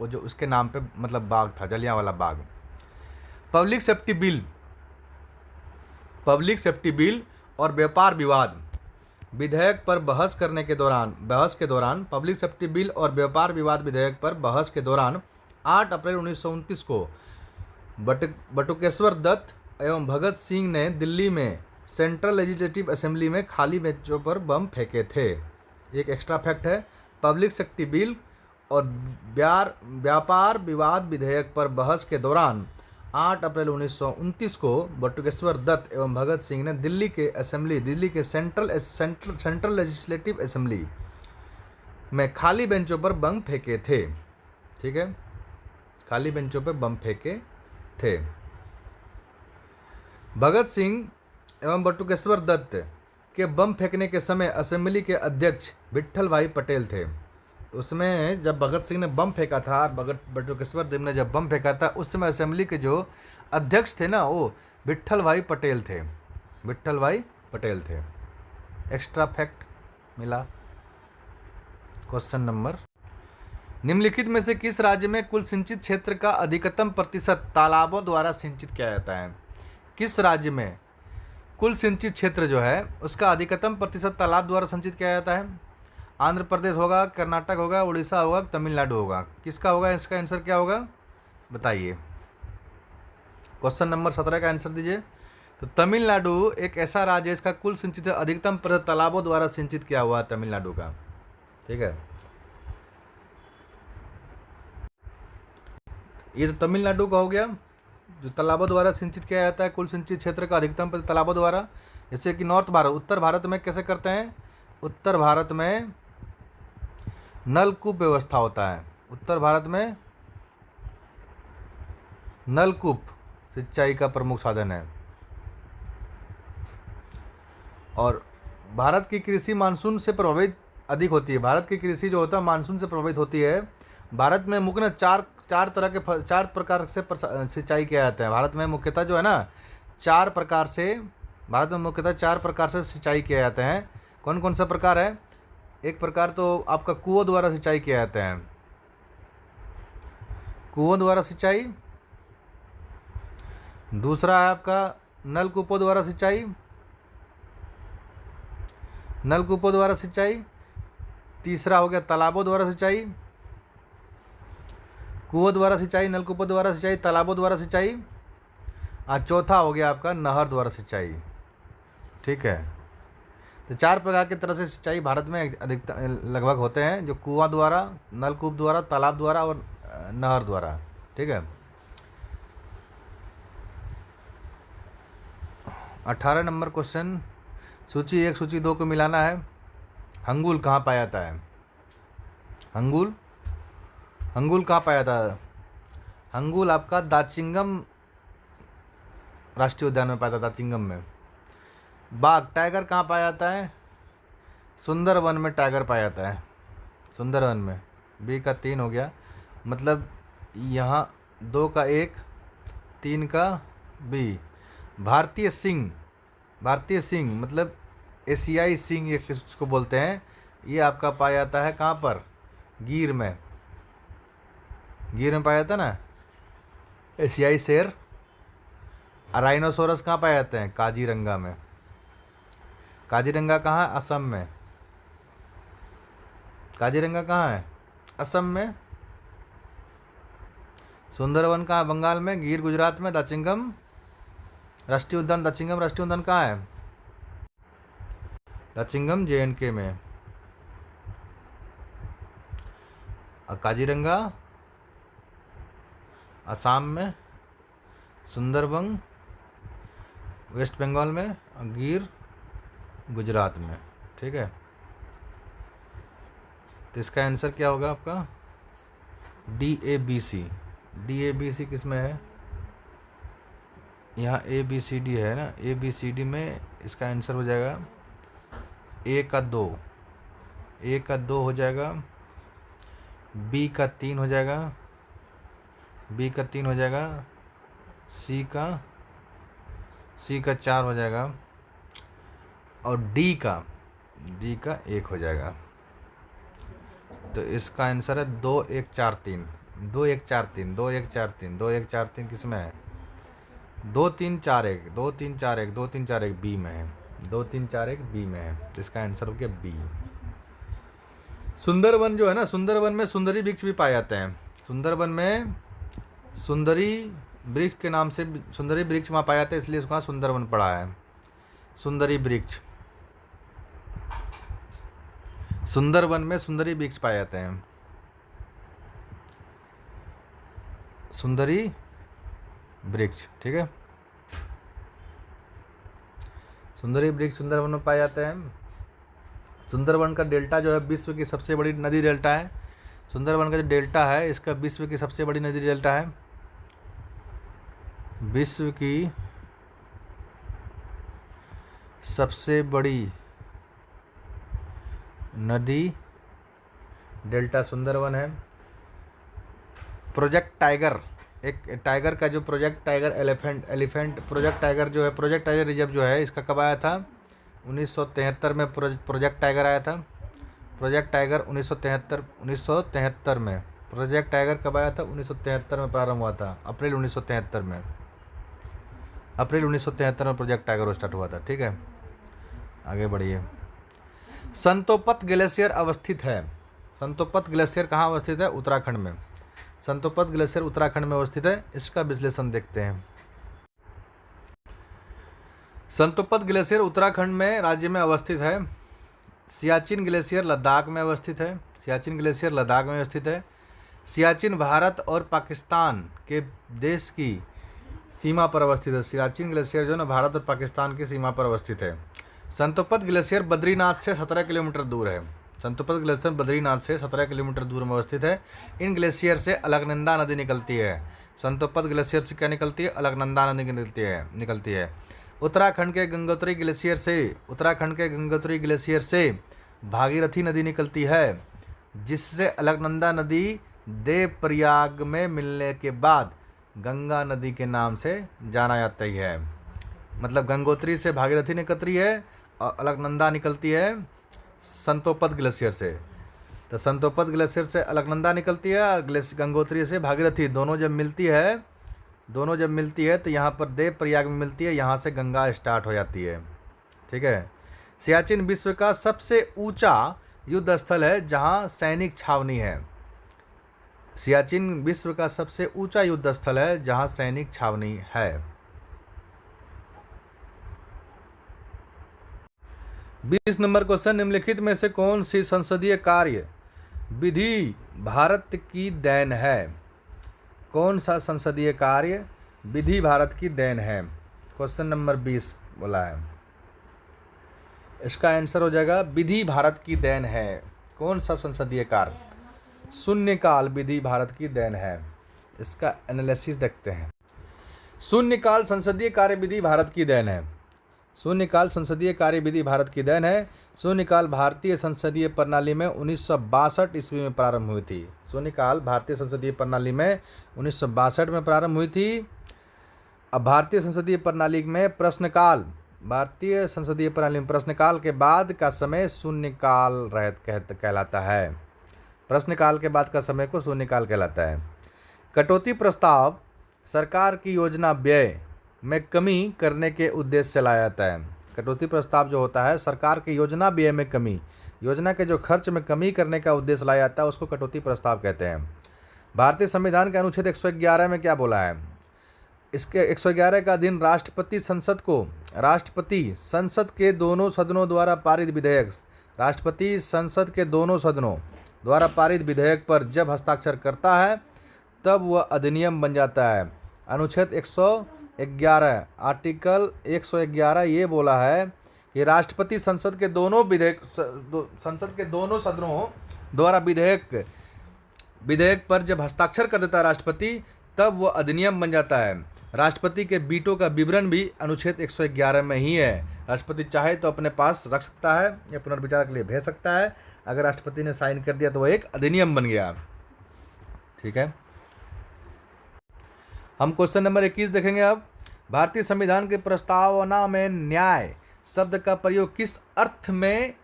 वो जो उसके नाम पे मतलब बाग था, Jallianwala Bagh. Public safety bill और व्यापार विवाद विधेयक पर बहस के दौरान पब्लिक सेफ्टी बिल और व्यापार विवाद विधेयक पर बहस के दौरान 8 अप्रैल 1929 को बटुकेश्वर दत्त एवं भगत सिंह ने दिल्ली में सेंट्रल लेजिस्लेटिव असेंबली में खाली बेंचों पर बम फेंके थे। एक एक्स्ट्रा फैक्ट है, पब्लिक सेक्टर बिल और व्यापार विवाद विधेयक पर बहस के दौरान 8 अप्रैल 1929 को बटुकेश्वर दत्त एवं भगत सिंह ने दिल्ली के सेंट्रल लेजिस्लेटिव असेंबली में खाली बेंचों पर बम फेंके थे। ठीक है, खाली बेंचों पर बम फेंके थे। भगत सिंह एवं बटुकेश्वर दत्त के बम फेंकने के समय असेंबली के अध्यक्ष विट्ठल भाई पटेल थे। उसमें जब भगत सिंह ने बम फेंका था और बटुकेश्वर देव ने जब बम फेंका था, उस समय असेंबली के जो अध्यक्ष थे ना, वो विट्ठल भाई पटेल थे। विट्ठल भाई पटेल थे। एक्स्ट्रा फैक्ट मिला। क्वेश्चन नंबर, निम्नलिखित में से किस राज्य में कुल सिंचित क्षेत्र का अधिकतम प्रतिशत तालाबों द्वारा सिंचित किया जाता है? किस राज्य में कुल सिंचित क्षेत्र जो है उसका अधिकतम प्रतिशत तालाब द्वारा सिंचित किया जाता है? आंध्र प्रदेश होगा, कर्नाटक होगा, उड़ीसा होगा, तमिलनाडु होगा? किसका होगा? इसका आंसर क्या होगा बताइए। क्वेश्चन नंबर 17 का आंसर दीजिए। तो तमिलनाडु एक ऐसा राज्य है इसका कुल सिंचित अधिकतम प्रतिशत तालाबों द्वारा सिंचित किया हुआ है तमिलनाडु का। ठीक है, ये तो तमिलनाडु का हो गया जो तालाबों द्वारा सिंचित किया जाता है, कुल सिंचित क्षेत्र का अधिकतम प्रतिशत तालाबों द्वारा। जैसे कि उत्तर भारत में कैसे करते हैं? उत्तर भारत में नलकूप व्यवस्था होता है। उत्तर भारत में नलकूप सिंचाई का प्रमुख साधन है। और भारत की कृषि मानसून से प्रभावित अधिक होती है। भारत की कृषि जो होता है मानसून से प्रभावित होती है। भारत में मुख्यतः चार प्रकार से सिंचाई किया जाता है। भारत में मुख्यतः जो है ना चार प्रकार से सिंचाई किया जाता है। कौन कौन सा प्रकार है? एक प्रकार तो आपका कुओं द्वारा सिंचाई किया जाता है, कुओं द्वारा सिंचाई। दूसरा है आपका नलकूपों द्वारा सिंचाई। तीसरा हो गया तालाबों द्वारा सिंचाई, कुओं द्वारा सिंचाई, नलकूपों द्वारा सिंचाई, तालाबों द्वारा सिंचाई। और चौथा हो गया आपका नहर द्वारा सिंचाई। ठीक है, तो चार प्रकार की तरह से सिंचाई भारत में अधिकतर लगभग होते हैं, जो कुआं द्वारा, नलकूप द्वारा, तालाब द्वारा और नहर द्वारा। ठीक है, 18 नंबर क्वेश्चन, सूची 1 सूची 2 को मिलाना है। हंगुल कहाँ पाया जाता है? हंगुल कहाँ पाया जाता है? हंगुल आपका दाचिंगम राष्ट्रीय उद्यान में पाया जाता है, दाचिंगम में। बाघ टाइगर कहाँ पाया जाता है? सुंदरवन में टाइगर पाया जाता है, सुंदरवन में। बी का 3 हो गया, मतलब यहाँ 2 का 1, 3 का बी। भारतीय सिंह मतलब एशियाई सिंह ये किसको बोलते हैं? ये आपका पाया जाता है कहाँ पर? गिर में पाया जाता है ना एशियाई शेर। राइनोसोरस कहाँ पाए जाते हैं? काजीरंगा में। काजीरंगा कहाँ है? असम में। काजीरंगा कहाँ है? असम में। सुंदरवन कहाँ है? बंगाल में। गिर गुजरात में। दाचिंगम राष्ट्रीय उद्यान कहाँ है? दाचिंगम JNK में। काजीरंगा असम में, सुंदरबन वेस्ट बंगाल में और गिर गुजरात में। ठीक है, तो इसका आंसर क्या होगा आपका? DABC किस में है? यहाँ ABCD है ना, ABCD में इसका आंसर हो जाएगा A का 2 हो जाएगा, B का 3 हो जाएगा, C का 4 हो जाएगा और D का 1 हो जाएगा। तो इसका आंसर है 2 1 4 3 2 1 4 3 2 1 4 3 2 1 4 3 किस में है? 2 3 4 1 2 3 4 1 2 3 4 1 बी में है। 2 3 4 1 बी में है। इसका आंसर हो गया बी। सुंदरवन जो है ना, सुंदरवन में सुंदरी वृक्ष भी पाए जाते हैं। सुंदरवन में सुंदरी वृक्ष के नाम से सुंदरी वृक्ष वहाँ पाया जाता है, इसलिए उसका सुंदरवन पड़ा है। सुंदरी वृक्ष। सुंदरवन में सुंदरी वृक्ष पाए जाते हैं। सुंदरी वृक्ष, ठीक है। सुंदरी वृक्ष सुंदरवन में पाए जाते हैं। सुंदरवन का डेल्टा जो है विश्व की सबसे बड़ी नदी डेल्टा है। सुंदरवन का जो डेल्टा है इसका विश्व की सबसे बड़ी नदी डेल्टा है। विश्व की सबसे बड़ी नदी डेल्टा सुंदरवन है। प्रोजेक्ट टाइगर, एक टाइगर का जो project tiger elephant project tiger जो है, प्रोजेक्ट टाइगर रिजर्व जो है, इसका कब आया था? 1973 में प्रोजेक्ट टाइगर आया था। प्रोजेक्ट टाइगर 1973 में। प्रोजेक्ट टाइगर कब आया था? 1973 में प्रारंभ हुआ था, अप्रैल 1973 में। अप्रैल 1973 में प्रोजेक्ट टाइगर स्टार्ट हुआ था, ठीक है। आगे बढ़िए। संतोपत ग्लेशियर अवस्थित है। संतोपत ग्लेशियर कहाँ अवस्थित है? उत्तराखंड में। संतोपत ग्लेशियर उत्तराखंड में अवस्थित है। इसका विश्लेषण देखते हैं। संतोपत ग्लेशियर उत्तराखंड में राज्य में अवस्थित है। सियाचिन ग्लेशियर लद्दाख में अवस्थित है। सियाचिन ग्लेशियर लद्दाख में अवस्थित है। सियाचिन भारत और पाकिस्तान के देश की सीमा पर अवस्थित है। सियाचिन ग्लेशियर जो है ना भारत और पाकिस्तान की सीमा पर अवस्थित है। संतोपत ग्लेशियर बद्रीनाथ से 17 किलोमीटर दूर है। संतोपत ग्लेशियर बद्रीनाथ से 17 किलोमीटर दूर में अवस्थित है। इन ग्लेशियर से अलकनंदा नदी निकलती है। संतोपत ग्लेशियर से क्या निकलती है? अलकनंदा नदी निकलती है। उत्तराखंड के गंगोत्री ग्लेशियर से भागीरथी नदी निकलती है, जिससे अलकनंदा नदी देवप्रयाग में मिलने के बाद गंगा नदी के नाम से जाना जाता है। मतलब गंगोत्री से भागीरथी निकलती है और अलकनंदा निकलती है संतोपत ग्लेशियर से। तो संतोपत ग्लेशियर से अलकनंदा निकलती है और गंगोत्री से भागीरथी दोनों जब मिलती है तो यहाँ पर देवप्रयाग में मिलती है। यहाँ से गंगा स्टार्ट हो जाती है, ठीक है। सियाचिन विश्व का सबसे ऊंचा युद्ध स्थल है जहाँ सैनिक छावनी है। सियाचिन विश्व का सबसे ऊंचा युद्ध स्थल है जहाँ सैनिक छावनी है। 20 नंबर क्वेश्चन, निम्नलिखित में से कौन सी संसदीय कार्य विधि भारत की देन है? कौन सा संसदीय कार्य विधि भारत की देन है? क्वेश्चन नंबर 20 बोला है। इसका आंसर हो जाएगा विधि भारत की देन है। कौन सा संसदीय कार्य? शून्यकाल विधि भारत की देन है। इसका एनालिसिस देखते हैं। शून्यकाल संसदीय कार्य विधि भारत की देन है। शून्यकाल संसदीय कार्य विधि भारत की देन है। शून्यकाल भारतीय संसदीय प्रणाली में 1962 ईस्वी में प्रारंभ हुई थी। शून्यकाल भारतीय संसदीय प्रणाली में 1962 में प्रारंभ हुई थी। अब भारतीय संसदीय प्रणाली में प्रश्नकाल के बाद का समय शून्यकाल कहलाता है। प्रश्नकाल के बाद का समय को शून्यकाल कहलाता है। कटौती प्रस्ताव सरकार की योजना व्यय में कमी करने के उद्देश्य से लाया जाता है। कटौती प्रस्ताव जो होता है सरकार की योजना व्यय में कमी, योजना के जो खर्च में कमी करने का उद्देश्य लाया जाता है उसको कटौती प्रस्ताव कहते हैं। भारतीय संविधान के अनुच्छेद 111 में क्या बोला है? इसके 111 का अधीन राष्ट्रपति संसद के दोनों सदनों द्वारा पारित विधेयक पर जब हस्ताक्षर करता है तब वह अधिनियम बन जाता है। अनुच्छेद 111 आर्टिकल 111 ये बोला है कि राष्ट्रपति संसद के दोनों सदनों द्वारा विधेयक पर जब हस्ताक्षर कर देता है राष्ट्रपति तब वह अधिनियम बन जाता है। राष्ट्रपति के वीटो का विवरण भी अनुच्छेद 111 में ही है। राष्ट्रपति चाहे तो अपने पास रख सकता है या पुनर्विचार के लिए भेज सकता है। अगर राष्ट्रपति ने साइन कर दिया तो वह एक अधिनियम बन गया, ठीक है। हम क्वेश्चन नंबर 21 देखेंगे। अब भारतीय संविधान के प्रस्तावना में न्याय शब्द का प्रयोग किस अर्थ में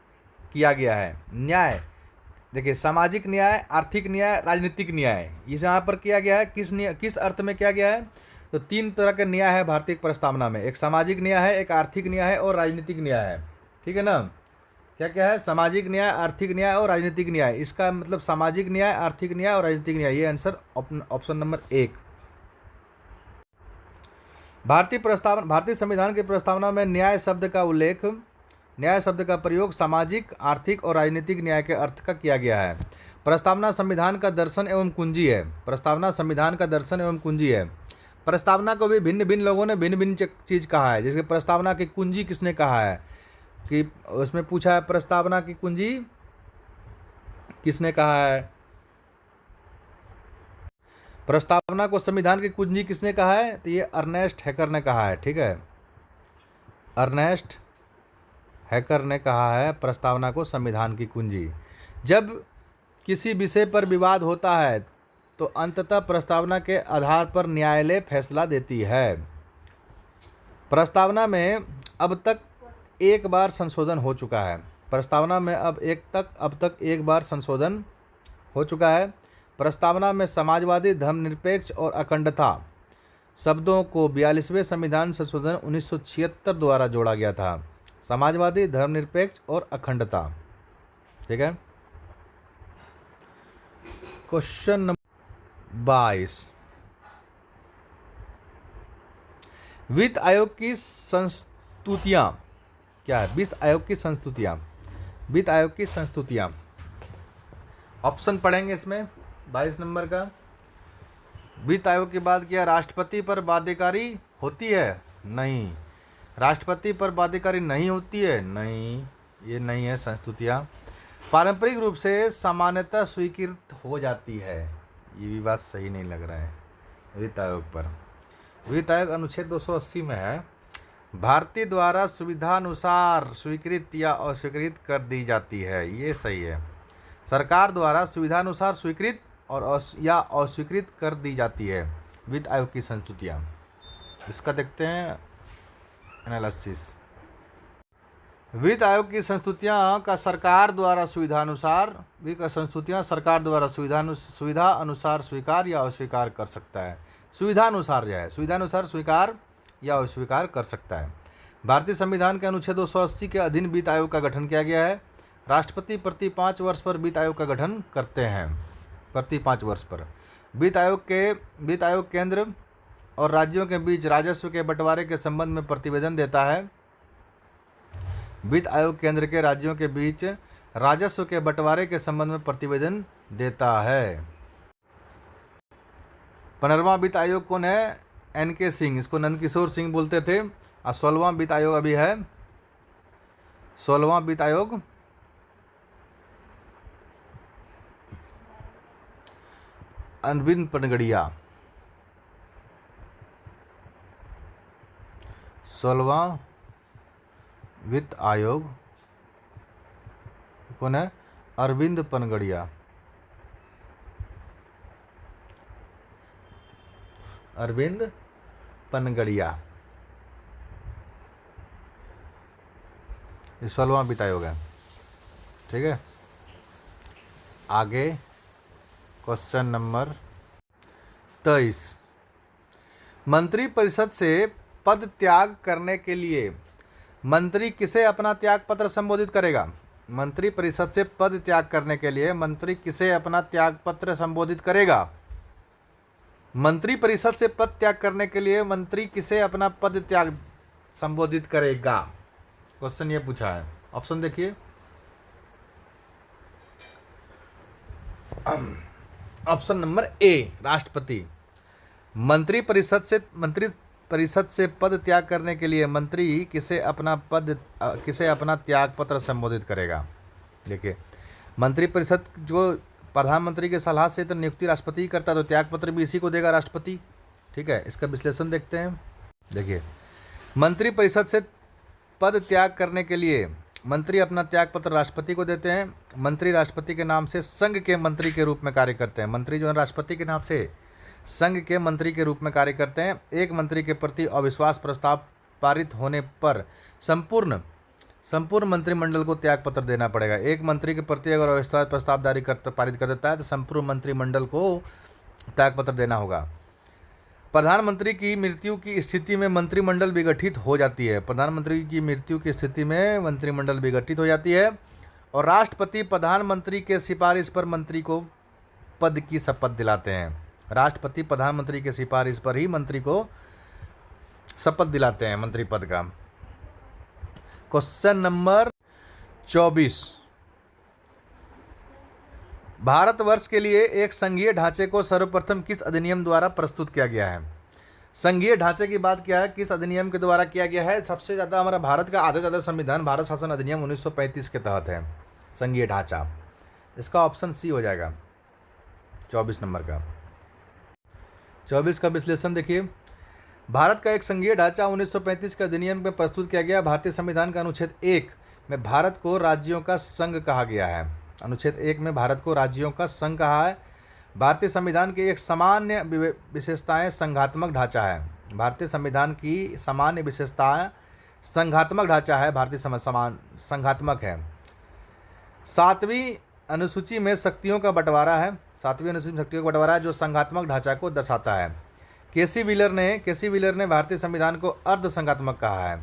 किया गया है? न्याय, देखिए, सामाजिक न्याय, आर्थिक न्याय, राजनीतिक न्याय, इस यहाँ पर किया गया है। किस अर्थ में किया गया है? तो 3 तरह के न्याय है भारतीय प्रस्तावना में। एक सामाजिक न्याय है, एक आर्थिक न्याय है और राजनीतिक न्याय है, ठीक है ना। क्या क्या है? सामाजिक न्याय, आर्थिक न्याय और राजनीतिक न्याय। इसका मतलब सामाजिक न्याय, आर्थिक न्याय और राजनीतिक न्याय। ये आंसर ऑप्शन नंबर 1। भारतीय संविधान की प्रस्तावना में न्याय शब्द का उल्लेख न्याय शब्द का प्रयोग सामाजिक, आर्थिक और राजनीतिक न्याय के अर्थ का किया गया है। प्रस्तावना संविधान का दर्शन एवं कुंजी है। प्रस्तावना संविधान का दर्शन एवं कुंजी है। प्रस्तावना को भी भिन्न भिन्न लोगों ने भिन्न भिन्न चीज़ कहा है। जैसे प्रस्तावना की कुंजी किसने कहा है कि उसमें पूछा है, प्रस्तावना की कुंजी किसने कहा है? प्रस्तावना को संविधान की कुंजी किसने कहा है? तो ये अर्नेस्ट हैकर ने कहा है। ठीक है, अर्नेस्ट हैकर ने कहा है प्रस्तावना को संविधान की कुंजी। जब किसी विषय पर विवाद होता है तो अंततः प्रस्तावना के आधार पर न्यायालय फैसला देती है। प्रस्तावना में अब तक एक बार संशोधन हो चुका है। प्रस्तावना में अब तक एक बार संशोधन हो चुका है। प्रस्तावना में समाजवादी, धर्मनिरपेक्ष और अखंडता शब्दों को 42वें संविधान संशोधन 1976 द्वारा जोड़ा गया था। समाजवादी, धर्मनिरपेक्ष और अखंडता। ठीक है। क्वेश्चन नंबर 22, वित्त आयोग की संस्तुतियां क्या है? वित्त आयोग की संस्तुतियां, वित्त आयोग की संस्तुतियां। ऑप्शन पढ़ेंगे इसमें 22 नंबर का। वित्त आयोग की बात किया, राष्ट्रपति पर बाध्यकारी होती है? नहीं। राष्ट्रपति पर बाध्यकारी नहीं होती है? नहीं, ये नहीं है संस्तुतियां। पारंपरिक रूप से सामान्यतः स्वीकृत हो जाती है, ये भी बात सही नहीं लग रहा है वित्त आयोग पर। वित्त आयोग अनुच्छेद 280 में है, भारतीय द्वारा सुविधानुसार स्वीकृत या अस्वीकृत कर दी जाती है, ये सही है। सरकार द्वारा सुविधानुसार स्वीकृत और या अस्वीकृत कर दी जाती है वित्त आयोग की संस्तुतियाँ। इसका देखते हैं एनालिसिस। वित्त आयोग की संस्तुतियाँ का सरकार द्वारा सुविधानुसार, संस्तुतियाँ सरकार द्वारा सुविधा अनुसार स्वीकार या अस्वीकार कर सकता है। सुविधानुसार जो है, सुविधानुसार स्वीकार या अस्वीकार कर सकता है। भारतीय संविधान के अनुच्छेद 280 के अधीन वित्त आयोग का गठन किया गया है। राष्ट्रपति प्रति 5 वर्ष पर वित्त आयोग का गठन करते हैं, प्रति 5 वर्ष पर। वित्त आयोग केंद्र और राज्यों के बीच राजस्व के बंटवारे के संबंध में प्रतिवेदन देता है। वित्त आयोग केंद्र के राज्यों के बीच राजस्व के बंटवारे के संबंध में प्रतिवेदन देता है। 15वां वित्त आयोग कौन है? NK सिंह, इसको नंदकिशोर सिंह बोलते थे। और 16वां वित्त आयोग अभी है, 16वां वित्त आयोग अरविंद पनगड़िया। 16वां वित्त आयोग कौन है? अरविंद पनगड़िया। अरविंद पनगड़िया, ये 16वां वित्त आयोग है। ठीक है, आगे क्वेश्चन नंबर 23, मंत्रिपरिषद से पद त्याग करने के लिए मंत्री किसे अपना त्याग पत्र संबोधित करेगा? मंत्रिपरिषद से पद त्याग करने के लिए मंत्री किसे अपना त्याग पत्र संबोधित करेगा? मंत्रिपरिषद से पद त्याग करने के लिए मंत्री किसे अपना पद त्याग संबोधित करेगा? क्वेश्चन ये पूछा है। ऑप्शन देखिए, ऑप्शन नंबर ए राष्ट्रपति। मंत्रिपरिषद से पद त्याग करने के लिए मंत्री किसे अपना त्याग पत्र संबोधित करेगा? देखिए, मंत्रिपरिषद जो प्रधानमंत्री के सलाह से तो नियुक्ति राष्ट्रपति ही करता है, तो त्याग पत्र भी इसी को देगा राष्ट्रपति। ठीक है, इसका विश्लेषण देखते हैं। देखिए, मंत्रिपरिषद से पद त्याग करने के लिए मंत्री अपना त्याग पत्र राष्ट्रपति को देते हैं। मंत्री राष्ट्रपति के नाम से संघ के मंत्री के रूप में कार्य करते हैं। मंत्री जो है राष्ट्रपति के नाम से संघ के मंत्री के रूप में कार्य करते हैं। एक मंत्री के प्रति अविश्वास प्रस्ताव पारित होने पर संपूर्ण मंत्रिमंडल को त्याग पत्र देना पड़ेगा। एक मंत्री के प्रति अगर अविश्वास प्रस्ताव पारित कर देता है तो संपूर्ण मंत्रिमंडल को त्याग पत्र देना होगा। प्रधानमंत्री की मृत्यु की स्थिति में मंत्रिमंडल विघटित हो जाती है। प्रधानमंत्री की मृत्यु की स्थिति में मंत्रिमंडल विघटित हो जाती है और राष्ट्रपति प्रधानमंत्री के सिफारिश पर मंत्री को पद की शपथ दिलाते हैं। राष्ट्रपति प्रधानमंत्री के सिफारिश पर ही मंत्री को शपथ दिलाते हैं मंत्री पद का। क्वेश्चन नंबर 24, भारतवर्ष के लिए एक संघीय ढांचे को सर्वप्रथम किस अधिनियम द्वारा प्रस्तुत किया गया है? संघीय ढांचे की बात क्या है, किस अधिनियम के द्वारा किया गया है? सबसे ज़्यादा हमारा भारत का आधे ज़्यादा संविधान भारत शासन अधिनियम 1935 के तहत है संघीय ढांचा। इसका ऑप्शन सी हो जाएगा 24 नंबर का। 24 का विश्लेषण देखिए, भारत का एक संघीय ढांचा 1935 के अधिनियम में प्रस्तुत किया गया। भारतीय संविधान का अनुच्छेद 1 में भारत को राज्यों का संघ कहा गया है। अनुच्छेद 1 में भारत को राज्यों का संघ कहा है। भारतीय संविधान की एक सामान्य विशेषताएं संघात्मक ढांचा है। भारतीय संविधान की सामान्य विशेषताएं संघात्मक ढांचा है। भारतीय संघात्मक है। 7वीं अनुसूची में शक्तियों का बंटवारा है। 7वीं अनुसूची में शक्तियों का बंटवारा है जो संघात्मक ढांचा को दर्शाता है। केसी व्हीलर ने भारतीय संविधान को अर्ध संघात्मक कहा है।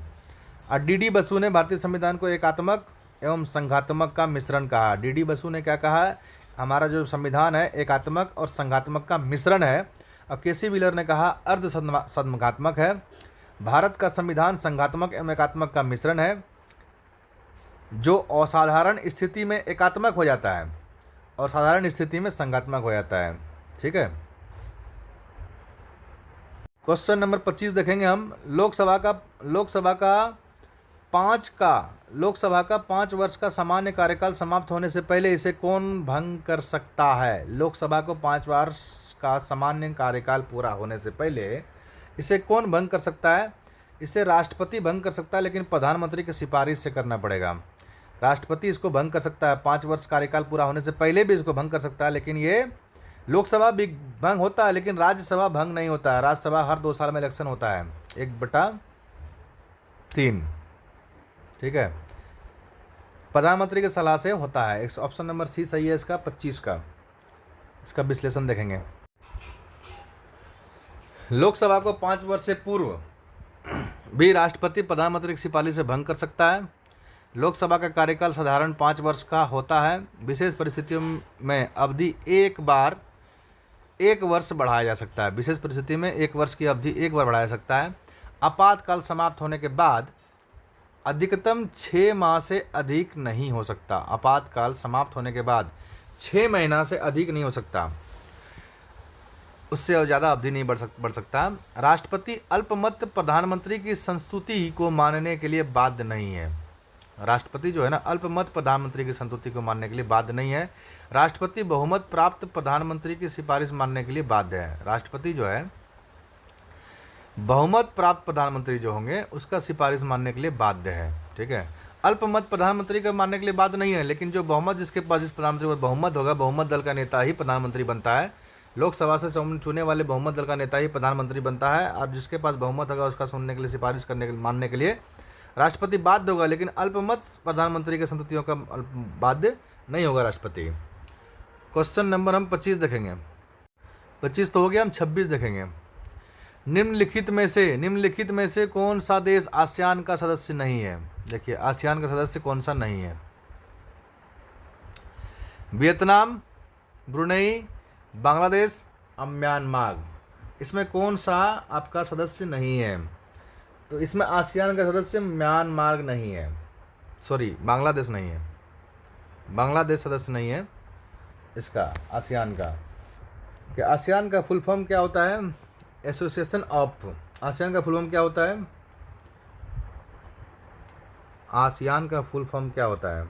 और डी बसु ने भारतीय संविधान को एकात्मक एवं संघात्मक का मिश्रण कहा। डी बसु ने क्या कहा है, हमारा जो संविधान है एकात्मक और संघात्मक का मिश्रण है। और केसी व्हीलर ने कहा अर्ध संघात्मक है। भारत का संविधान संघात्मक एवं एकात्मक का मिश्रण है जो असाधारण स्थिति में एकात्मक हो जाता है और साधारण स्थिति में संघात्मक हो जाता है। ठीक है। क्वेश्चन नंबर 25 देखेंगे हम। लोकसभा का 5 वर्ष का सामान्य कार्यकाल समाप्त होने से पहले इसे कौन भंग कर सकता है? लोकसभा को 5 वर्ष का सामान्य कार्यकाल पूरा होने से पहले इसे कौन भंग कर सकता है? इसे राष्ट्रपति भंग कर सकता है, लेकिन प्रधानमंत्री की सिफारिश से करना पड़ेगा। राष्ट्रपति इसको भंग कर सकता है, 5 वर्ष कार्यकाल पूरा होने से पहले भी इसको भंग कर सकता है, लेकिन ये लोकसभा भी भंग होता है लेकिन राज्यसभा भंग नहीं होता है। राज्यसभा हर 2 साल में इलेक्शन होता है 1/3। ठीक है, प्रधानमंत्री की सलाह से होता है। ऑप्शन नंबर सी सही है इसका 25 का। इसका विश्लेषण देखेंगे। लोकसभा को 5 वर्ष से पूर्व भी राष्ट्रपति प्रधानमंत्री की सिफारिश से भंग कर सकता है। लोकसभा का कार्यकाल साधारण 5 वर्ष का होता है। विशेष परिस्थितियों में अवधि 1 वर्ष बढ़ाया जा सकता है। विशेष परिस्थिति में 1 वर्ष की अवधि 1 बार बढ़ाया जा सकता है। आपातकाल समाप्त होने के बाद अधिकतम 6 माह से अधिक नहीं हो सकता। आपातकाल समाप्त होने के बाद 6 महीना से अधिक नहीं हो सकता, उससे ज़्यादा अवधि नहीं बढ़ सकता। राष्ट्रपति अल्पमत प्रधानमंत्री की संस्तुति को मानने के लिए बाध्य नहीं है। राष्ट्रपति जो है ना, अल्पमत प्रधानमंत्री की संस्तुति को मानने के लिए बाध्य नहीं है। राष्ट्रपति बहुमत प्राप्त प्रधानमंत्री की सिफारिश मानने के लिए बाध्य है। राष्ट्रपति जो है बहुमत प्राप्त प्रधानमंत्री जो होंगे उसका सिफारिश मानने के लिए बाध्य है। ठीक है, अल्पमत प्रधानमंत्री का मानने के लिए बाध्य नहीं है, लेकिन जो बहुमत जिसके पास जिस प्रधानमंत्री को बहुमत होगा, बहुमत दल का नेता ही प्रधानमंत्री बनता है। लोकसभा से चुने वाले बहुमत दल का नेता ही प्रधानमंत्री बनता है, और जिसके पास बहुमत होगा उसका सुनने के लिए सिफारिश करने के मानने के लिए राष्ट्रपति बाध्य होगा, लेकिन अल्पमत प्रधानमंत्री के संततियों का बाध्य नहीं होगा राष्ट्रपति। क्वेश्चन नंबर हम 25 देखेंगे। 25 तो हो गया, हम 26 देखेंगे। निम्नलिखित में से कौन सा देश आसियान का सदस्य नहीं है? देखिए, आसियान का सदस्य कौन सा नहीं है? वियतनाम, ब्रुनेई, बांग्लादेश और म्यांमार। इसमें कौन सा आपका सदस्य नहीं है? तो इसमें आसियान का सदस्य म्यांमार नहीं है, सॉरी बांग्लादेश नहीं है। बांग्लादेश सदस्य नहीं है इसका आसियान का। कि आसियान का फुल फॉर्म क्या होता है? Association of. आसियान का फुल फॉर्म क्या होता है? आसियान का फुल फॉर्म क्या होता है?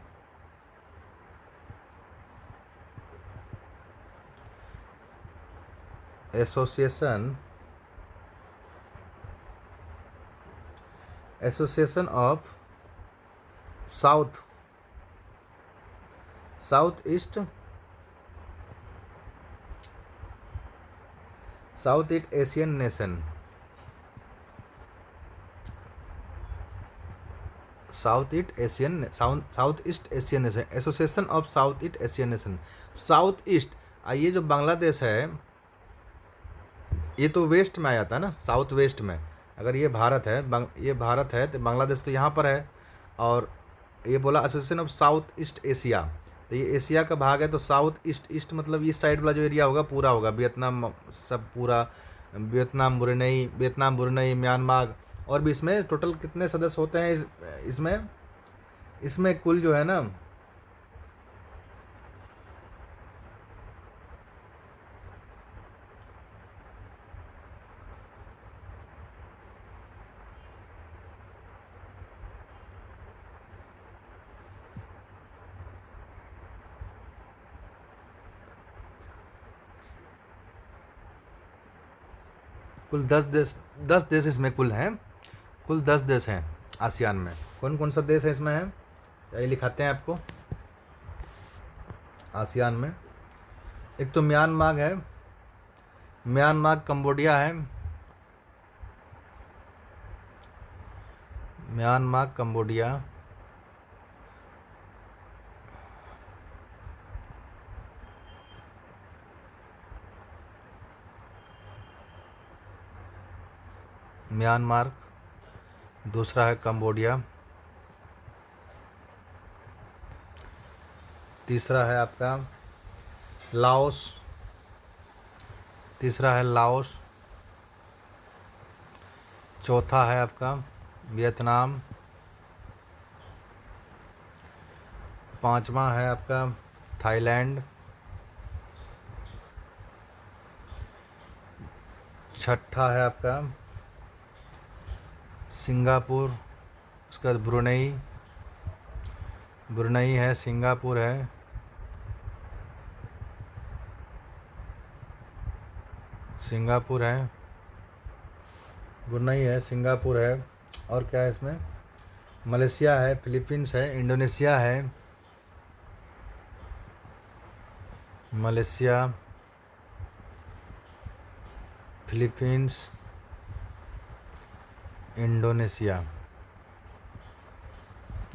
Association of south east Asian nation. South east Asian nation, association of south east Asian nation. South east, ये जो बांग्लादेश है ये तो वेस्ट में आ जाता है ना, साउथ वेस्ट में। अगर ये भारत है तो बांग्लादेश तो यहाँ पर है। और ये बोला association of south east Asia, तो ये एशिया का भाग है। तो साउथ ईस्ट मतलब इस साइड वाला जो एरिया होगा पूरा होगा, वियतनाम सब पूरा, वियतनाम, ब्रुनेई, म्यांमार। और भी इसमें टोटल कितने सदस्य होते हैं इसमें? इसमें कुल जो है ना कुल 10 देश इसमें कुल हैं। कुल 10 देश हैं आसियान में। कौन कौन सा देश है इसमें है, यही लिखाते हैं आपको। आसियान में एक तो म्यांमार है, म्यांमार, कंबोडिया है, म्यांमार, कंबोडिया, म्यांमार, दूसरा है कंबोडिया, तीसरा है आपका लाओस, तीसरा है लाओस, चौथा है आपका वियतनाम, पांचवा है आपका थाईलैंड, छठा है आपका सिंगापुर, उसके बाद ब्रुनेई, ब्रुनेई है, सिंगापुर है, सिंगापुर है, ब्रुनेई है, सिंगापुर है, और क्या है इसमें, मलेशिया है, फिलीपींस है, इंडोनेशिया है, मलेशिया, फिलीपींस, इंडोनेशिया,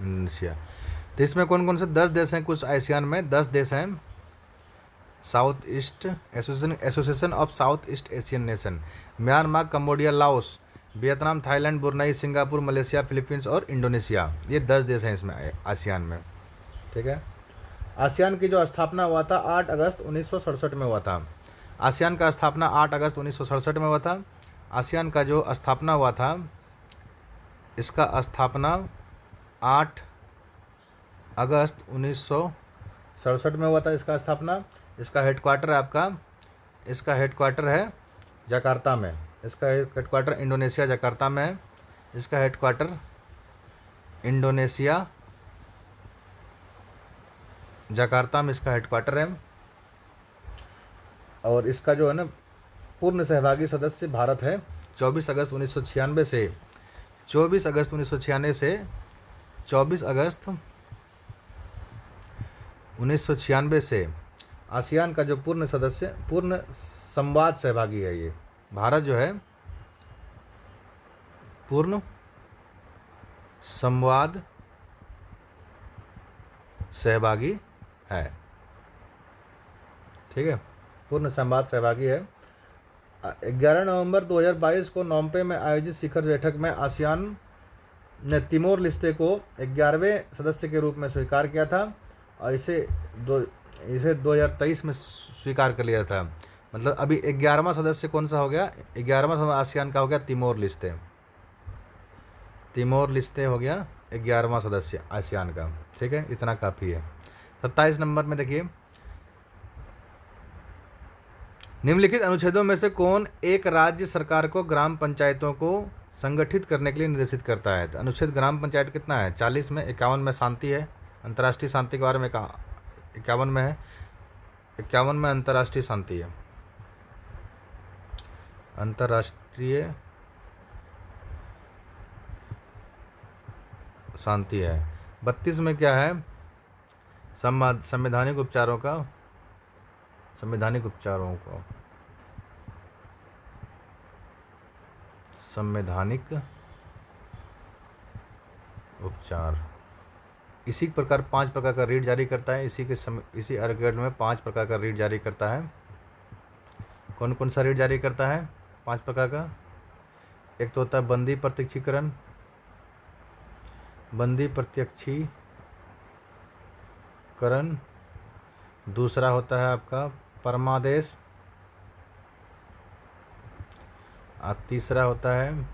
इंडोनेशिया। तो इसमें कौन कौन से 10 देश हैं कुछ आसियान में? 10 देश हैं। South east association of south east Asian nation, Myanmar, Cambodia, Laos, Vietnam, Thailand, Brunei, Singapore, Malaysia, Philippines और इंडोनेशिया। ये 10 देश हैं इसमें आसियान में। ठीक है। आसियान की जो स्थापना हुआ था 8 अगस्त 1967 में हुआ था। आसियान का स्थापना 8 अगस्त 1967 में हुआ था। आसियान का जो स्थापना हुआ था, इसका स्थापना 8 अगस्त 1967 में हुआ था इसका स्थापना। इसका हेडक्वार्टर है आपका, इसका हेडक्वार्टर है जकार्ता में। इसका हेडक्वार्टर इंडोनेशिया जकार्ता में है। इसका हेडक्वार्टर इंडोनेशिया जकार्ता में इसका हेडक्वार्टर है। और इसका जो है ना पूर्ण सहभागी सदस्य भारत है। 24 अगस्त 1996 से 24 अगस्त 1996 से 24 अगस्त 1996 से आसियान का जो पूर्ण सदस्य, पूर्ण संवाद सहभागी है ये भारत जो है, पूर्ण संवाद सहभागी है। ठीक है, पूर्ण संवाद सहभागी है। 11 नवंबर 2022 को नोम्पे में आयोजित शिखर बैठक में आसियान ने तिमोर लिस्ते को 11वें सदस्य के रूप में स्वीकार किया था और इसे 2023 में स्वीकार कर लिया था। मतलब अभी 11वां सदस्य कौन सा हो गया? 11वां आसियान का हो गया तिमोर लिस्ते। तिमोर लिस्ते हो गया 11वां सदस्य आसियान का। ठीक है, इतना काफ़ी है। 27 नंबर में देखिए, निम्नलिखित अनुच्छेदों में से कौन एक राज्य सरकार को ग्राम पंचायतों को संगठित करने के लिए निर्देशित करता है? तो अनुच्छेद ग्राम पंचायत कितना है? 40 में। 51 में शांति है, अंतर्राष्ट्रीय शांति के बारे में कहा। 51 में है, 51 में अंतर्राष्ट्रीय शांति है, अंतर्राष्ट्रीय शांति है। 32 में क्या है? संवैधानिक उपचारों का, संवैधानिक उपचारों को, संवैधानिक उपचार। इसी प्रकार 5 प्रकार का रीट जारी करता है। इसी आर्टिकल में 5 प्रकार का रीट जारी करता है। कौन कौन सा रीट जारी करता है 5 प्रकार का? एक तो होता है बंदी प्रत्यक्षीकरण, बंदी प्रत्यक्षीकरण। दूसरा होता है आपका परमादेश। और तीसरा होता है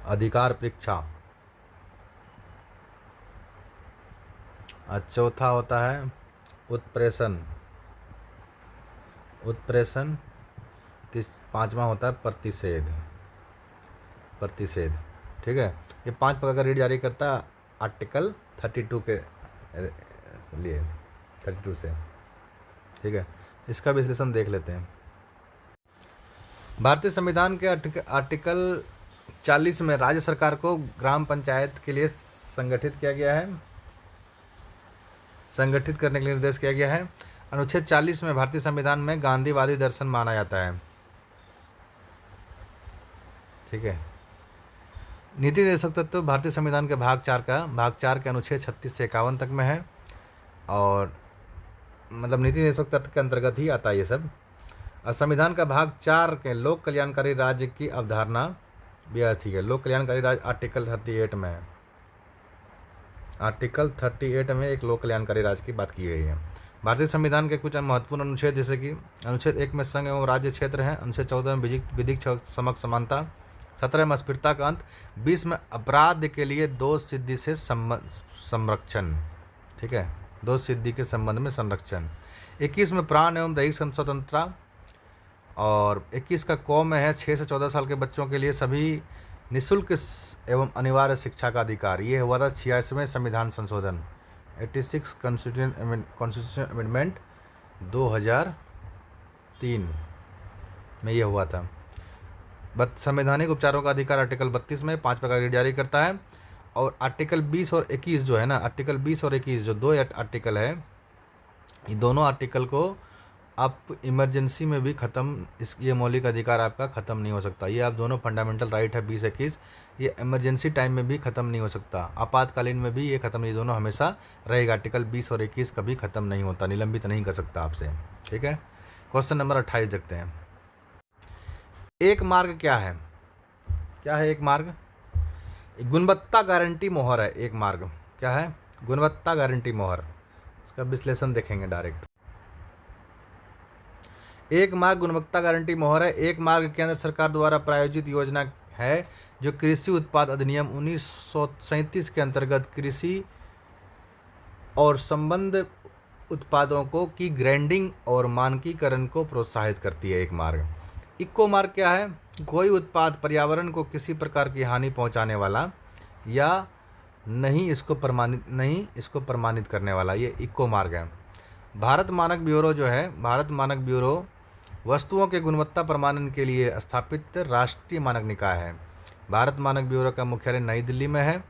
अधिकार परीक्षा। और चौथा होता है उत्प्रेषण। उत्प्रेषण। पांचवा होता है प्रतिषेध। प्रतिषेध। ठीक है, ये 5 प्रकार का ऋण जारी करता है आर्टिकल 32 के लिए, 32 से। ठीक है, इसका विश्लेषण देख लेते हैं। भारतीय संविधान के आर्टिकल 40 में राज्य सरकार को ग्राम पंचायत के लिए संगठित किया गया है, संगठित करने के लिए निर्देश किया गया है। अनुच्छेद 40 में भारतीय संविधान में गांधीवादी दर्शन माना जाता है। ठीक है, नीति निर्देशक तत्व भारतीय संविधान के भाग 4 के अनुच्छेद 36 से 51 तक में है, और मतलब नीति निर्देशक तत्व के अंतर्गत ही आता है ये सब। और संविधान का भाग 4 के लोक कल्याणकारी राज्य की अवधारणा भी ठीक है। लोक कल्याणकारी राज्य आर्टिकल 38 में है। आर्टिकल 38 में एक लोक कल्याणकारी राज्य की बात की गई है। भारतीय संविधान के कुछ महत्वपूर्ण अनुच्छेद, जैसे कि अनुच्छेद 1 में संघ एवं राज्य क्षेत्र है, अनुच्छेद 14 में विधिक समक समानता, 17 में अस्पृश्यता का अंत, 20 में अपराध के लिए दोष सिद्धि से संरक्षण। ठीक है, दोष सिद्धि के संबंध में संरक्षण। 21 में प्राण एवं दैहिक स्वतंत्रता, और 21 का कौ में है 6 से 14 साल के बच्चों के लिए सभी निःशुल्क एवं अनिवार्य शिक्षा का अधिकार। ये हुआ था 86वें संविधान संशोधन, 86 कॉन्स्टिट्यूशन अमेंडमेंट 2003 में ये हुआ था। संवैधानिक उपचारों का अधिकार आर्टिकल 32 में 5 प्रकार की ऋण जारी करता है। और आर्टिकल 20 और 21 जो है ना, आर्टिकल 20 और 21 जो 2 आर्टिकल है, ये दोनों आर्टिकल को आप इमरजेंसी में भी ख़त्म, ये मौलिक अधिकार आपका ख़त्म नहीं हो सकता। ये आप दोनों फंडामेंटल राइट है 20-21, ये इमरजेंसी टाइम में भी ख़त्म नहीं हो सकता, आपातकालीन में भी ये ख़त्म नहीं, दोनों हमेशा रहेगा। आर्टिकल 20 और 21 कभी ख़त्म नहीं होता, निलंबित नहीं कर सकता आपसे। ठीक है, क्वेश्चन नंबर 28 देखते हैं। एक मार्ग क्या है? क्या है एक मार्ग? गुणवत्ता गारंटी मोहर है एक मार्ग। क्या है? गुणवत्ता गारंटी मोहर। इसका विश्लेषण देखेंगे डायरेक्ट। एक मार्ग गुणवत्ता गारंटी मोहर है। एक मार्ग केंद्र सरकार द्वारा प्रायोजित योजना है जो कृषि उत्पाद अधिनियम 1937 के अंतर्गत कृषि और संबद्ध उत्पादों को की ग्रेडिंग और मानकीकरण को प्रोत्साहित करती है। एक मार्ग। इको मार्ग क्या है? कोई उत्पाद पर्यावरण को किसी प्रकार की हानि पहुंचाने वाला या नहीं इसको प्रमाणित करने वाला, ये इको मार्ग है। भारत मानक ब्यूरो जो है, भारत मानक ब्यूरो वस्तुओं के गुणवत्ता प्रमाणन के लिए स्थापित राष्ट्रीय मानक निकाय है। भारत मानक ब्यूरो का मुख्यालय नई दिल्ली में है।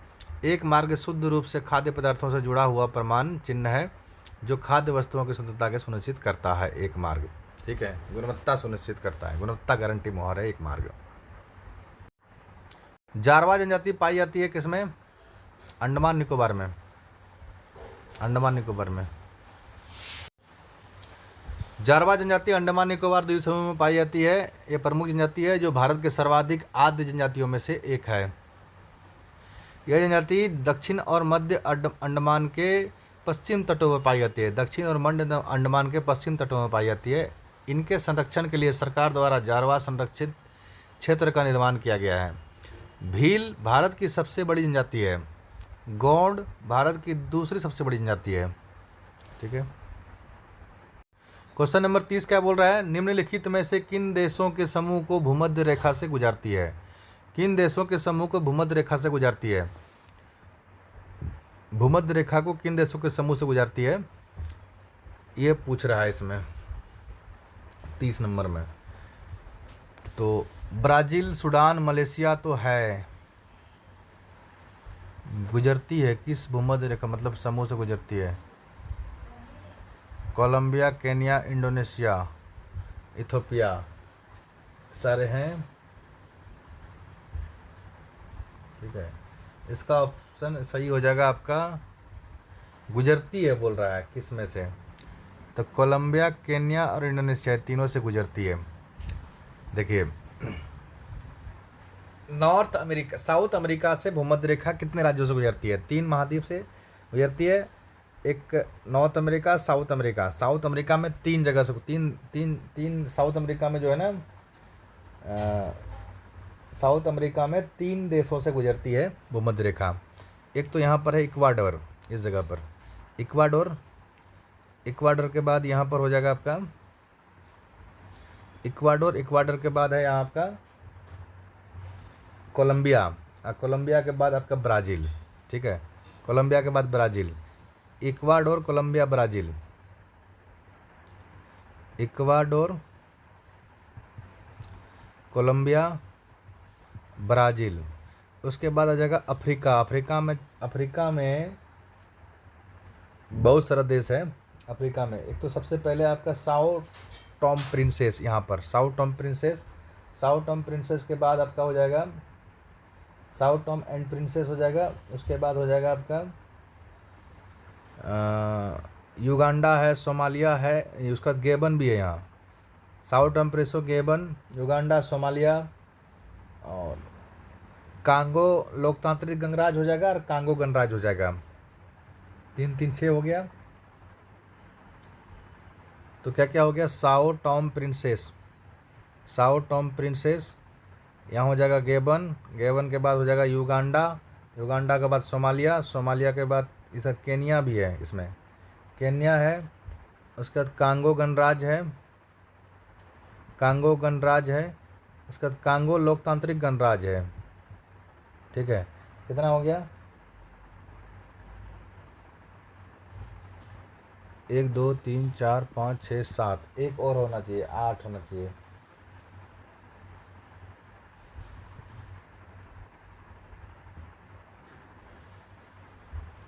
एक मार्ग शुद्ध रूप से खाद्य पदार्थों से जुड़ा हुआ प्रमाण चिन्ह है जो खाद्य वस्तुओं की शुद्धता के सुनिश्चित करता है। एक मार्ग, ठीक है, गुणवत्ता सुनिश्चित करता है, गुणवत्ता गारंटी मोहर है एक मार्ग। जारवा जनजाति पाई जाती है किसमें? अंडमान निकोबार में। अंडमान निकोबार में जारवा जनजाति अंडमान निकोबार द्वीप समूह में पाई जाती है। ये प्रमुख जनजाति है जो भारत के सर्वाधिक आद्य जनजातियों में से एक है। यह जनजाति दक्षिण और मध्य अंडमान के पश्चिम तटों में पाई जाती है। दक्षिण और मध्य अंडमान के पश्चिम तटों में पाई जाती है। इनके संरक्षण के लिए सरकार द्वारा जारवा संरक्षित क्षेत्र का निर्माण किया गया है। भील भारत की सबसे बड़ी जनजाति है। गौंड भारत की दूसरी सबसे बड़ी जनजाति है। ठीक है। क्वेश्चन नंबर 30 क्या बोल रहा है? निम्नलिखित में से किन देशों के समूह को भूमध्य रेखा से गुजरती है? किन देशों के समूह को भूमध्य रेखा से गुजरती है? भूमध्य रेखा को किन देशों के समूह से गुजरती है, ये पूछ रहा है इसमें 30 नंबर में। तो ब्राज़ील, सूडान, मलेशिया तो है, गुजरती है किस भूमध्य रेखा मतलब समूह से गुजरती है? कोलंबिया, केन्या, इंडोनेशिया, इथोपिया सारे हैं। ठीक है, इसका ऑप्शन सही हो जाएगा आपका गुजरती है बोल रहा है, किस में से? तो कोलंबिया, केन्या और इंडोनेशिया तीनों से गुजरती है। देखिए, नॉर्थ अमेरिका, साउथ अमेरिका से भूमध्य रेखा कितने राज्यों से गुजरती है? 3 महाद्वीप से गुजरती है। एक north America, south America. South America में 3 जगह से तीन साउथ अमेरिका में जो है ना, साउथ अमेरिका में 3 देशों से गुजरती है भूमध्य रेखा। एक तो यहाँ पर है इक्वाडोर, इस जगह पर इक्वाडोर, इक्वाडोर के बाद यहाँ पर हो जाएगा आपका इक्वाडोर, इक्वाडोर के बाद है यहाँ आपका कोलंबिया, और कोलंबिया के बाद आपका ब्राज़ील। ठीक है, कोलंबिया के बाद Brazil, Ecuador, Colombia, Brazil, Ecuador, Colombia, Brazil. उसके बाद आ जाएगा अफ्रीका। अफ्रीका में बहुत सारा देश है। अफ्रीका में एक तो सबसे पहले आपका साओ टॉम प्रिंसेस, यहाँ पर Sao Tom princess, Sao Tom princess के बाद आपका हो जाएगा साओ टॉम एंड प्रिंसेस हो जाएगा। उसके बाद हो जाएगा आपका युगांडा है, सोमालिया है, उसका गेबन भी है यहाँ। Sao Tom princess, गेबन, Uganda, Somalia और कांगो लोकतांत्रिक गणराज्य हो जाएगा, और कांगो गणराज्य हो जाएगा। 3 3 6 हो गया। तो क्या क्या हो गया? Sao Tom princess, Sao Tom princess, यहाँ हो जाएगा गेबन, गेबन के बाद हो जाएगा युगांडा, युगांडा के बाद सोमालिया, सोमालिया के बाद इसका केन्या भी है, इसमें केन्या है। उसके बाद कांगो गणराज्य है, कांगो गणराज्य है। उसके बाद कांगो लोकतांत्रिक गणराज्य है। ठीक है, कितना हो गया? 1 2 3 4 5 6 7, एक और होना चाहिए, 8 होना चाहिए।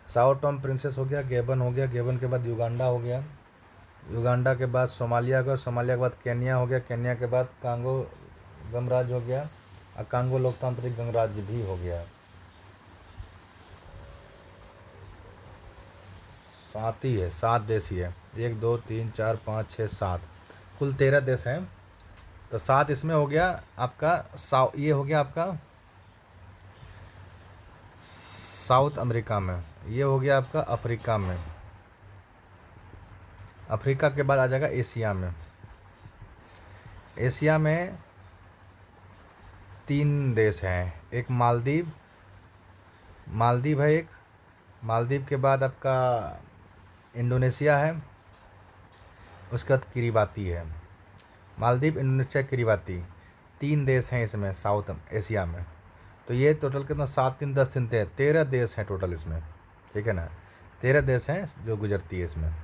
साओ टॉम प्रिंसेस हो गया, गेबन हो गया, गेबन के बाद युगांडा हो गया, युगांडा के बाद सोमालिया का, सोमालिया के बाद केन्या हो गया, केन्या के बाद कांगो गणराज्य हो गया, और कांगो लोकतांत्रिक गणराज्य भी हो गया। 7 ही है, 7 देश ही है। 1 2 3 4 5 6 7, कुल 13 देश हैं। तो 7 इसमें हो गया आपका ये हो गया आपका साउथ अमेरिका में, ये हो गया आपका अफ्रीका में। अफ्रीका के बाद आ जाएगा एशिया में। एशिया में 3 देश हैं, एक मालदीव, मालदीव है एक, मालदीव के बाद आपका इंडोनेशिया है, उसके बाद किरीबाती है। मालदीव, इंडोनेशिया, किरीबाती, 3 देश हैं इसमें साउथ एशिया में। तो ये टोटल कितना? 7 3 10 3 13 देश हैं टोटल इसमें। ठीक है ना, 13 देश हैं जो गुजरती है इसमें।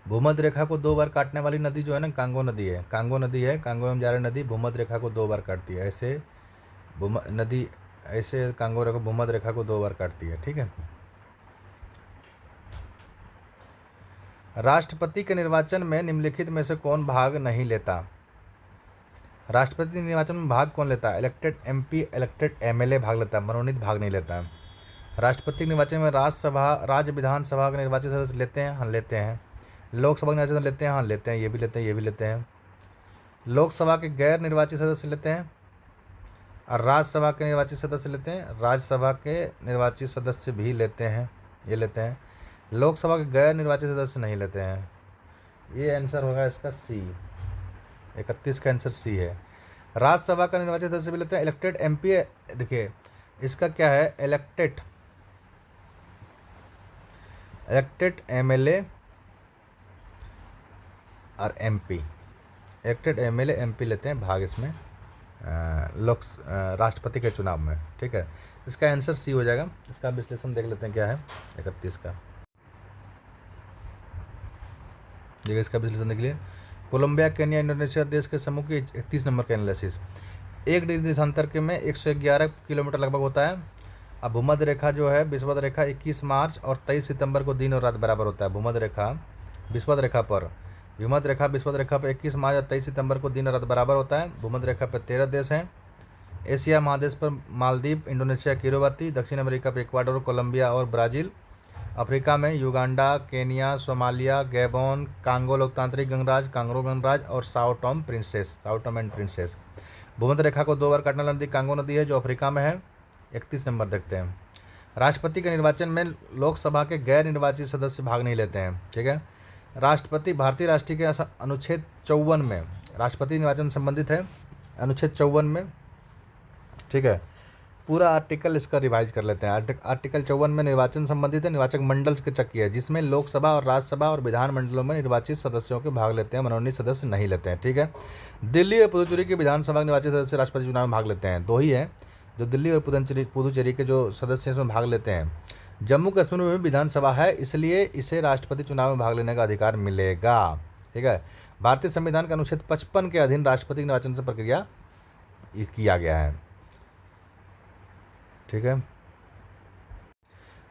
भूमध्य रेखा को 2 बार काटने वाली नदी जो है ना, कांगो नदी है, कांगो नदी है, कांगो एवं जारे नदी भूमध्य रेखा को 2 बार काटती है। ऐसे नदी, ऐसे कांगो रेखा भूमध्य रेखा को 2 बार काटती है। ठीक है। राष्ट्रपति के निर्वाचन में निम्नलिखित में से कौन भाग नहीं लेता? राष्ट्रपति निर्वाचन में भाग कौन लेता है? इलेक्टेड एमपी, इलेक्टेड एमएलए भाग लेता है, मनोनीत भाग नहीं लेता है। राष्ट्रपति निर्वाचन में राज्य विधानसभा के निर्वाचित सदस्य लेते हैं, हाँ लेते हैं। लोकसभा के निर्वाचित लेते हैं, हाँ लेते हैं, ये भी लेते हैं, ये भी लेते हैं। लोकसभा के गैर निर्वाचित सदस्य लेते हैं, और राज्यसभा के निर्वाचित सदस्य लेते हैं, राज्यसभा के निर्वाचित सदस्य भी लेते हैं, ये लेते हैं। लोकसभा के गैर निर्वाचित सदस्य नहीं लेते हैं। ये आंसर होगा इसका सी, 31 का आंसर सी है। राज्यसभा का निर्वाचित सदस्य भी लेते हैं। इलेक्टेड एमपी, देखिए इसका क्या है, इलेक्टेड एमएलए और एमपी, इलेक्टेड एमएलए एमपी लेते हैं भाग इसमें राष्ट्रपति के चुनाव में। ठीक है, इसका आंसर सी हो जाएगा। इसका विश्लेषण देख लेते हैं क्या है 31 का। देखिए इसका विश्लेषण देख लिए। कोलंबिया, केन्या, इंडोनेशिया देश के समूह की 31 नंबर का एनालिसिस। 1 डिग्री देशांतर के में 111 किलोमीटर लगभग होता है। अब भूमध्य रेखा जो है, विषुवत रेखा 21 मार्च और 23 सितंबर को दिन और रात बराबर होता है। भूमध्य रेखा विषुवत रेखा पर 21 मार्च और 23 सितंबर को दिन और रात बराबर होता है। भूमध्य रेखा पर 13 देश हैं। एशिया महादेश पर मालदीव, इंडोनेशिया, किरीबाती, दक्षिण अमेरिका पर इक्वाडोर, कोलंबिया और ब्राज़ील। अफ्रीका में Uganda, Kenya, Somalia, Gabon, Congo लोकतांत्रिक गणराज्य, कांगो गणराज्य और साओ टॉम एंड प्रिंसेस। भूमध्य रेखा को 2 बार काटने वाली नदी कांगो नदी है जो अफ्रीका में है। 31 नंबर देखते हैं। राष्ट्रपति के निर्वाचन में लोकसभा के गैर निर्वाचित सदस्य भाग नहीं लेते हैं। ठीक है। राष्ट्रपति भारतीय राष्ट्रीय के अनुच्छेद 54 में राष्ट्रपति निर्वाचन संबंधित है अनुच्छेद 54 में। ठीक है, पूरा आर्टिकल इसका रिवाइज कर लेते हैं। आर्टिकल 54 में निर्वाचन संबंधित है, निर्वाचक मंडल की चक्की है, जिसमें लोकसभा और राज्यसभा और विधान मंडलों में निर्वाचित सदस्यों के भाग लेते हैं, मनोनीत सदस्य नहीं लेते हैं। ठीक है, दिल्ली और पुदुचेरी की विधानसभा के निर्वाचित सदस्य राष्ट्रपति चुनाव में भाग लेते हैं, 2 ही हैं जो दिल्ली और पुदुचेरी के जो सदस्य इसमें भाग लेते हैं। जम्मू कश्मीर में भी विधानसभा है, इसलिए इसे राष्ट्रपति चुनाव में भाग लेने का अधिकार मिलेगा। ठीक है, भारतीय संविधान के अनुच्छेद 55 के अधीन राष्ट्रपति निर्वाचन से प्रक्रिया किया गया है। ठीक है,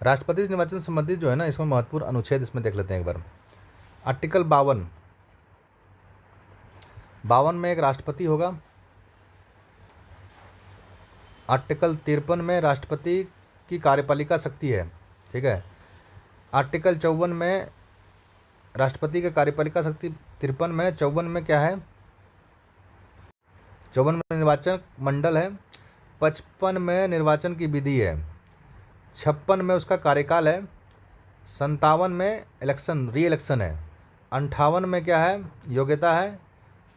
राष्ट्रपति निर्वाचन संबंधित जो है ना, इसमें महत्वपूर्ण अनुच्छेद इसमें देख लेते हैं एक बार। आर्टिकल 52 में एक राष्ट्रपति होगा। आर्टिकल 53 में राष्ट्रपति की कार्यपालिका शक्ति है। ठीक है, आर्टिकल 54 में राष्ट्रपति की कार्यपालिका शक्ति 53 में। 54 में क्या है? 54 में निर्वाचन मंडल है। 55 में निर्वाचन की विधि है। 56 में उसका कार्यकाल है। 57 में इलेक्शन री इलेक्शन है। 58 में क्या है? योग्यता है।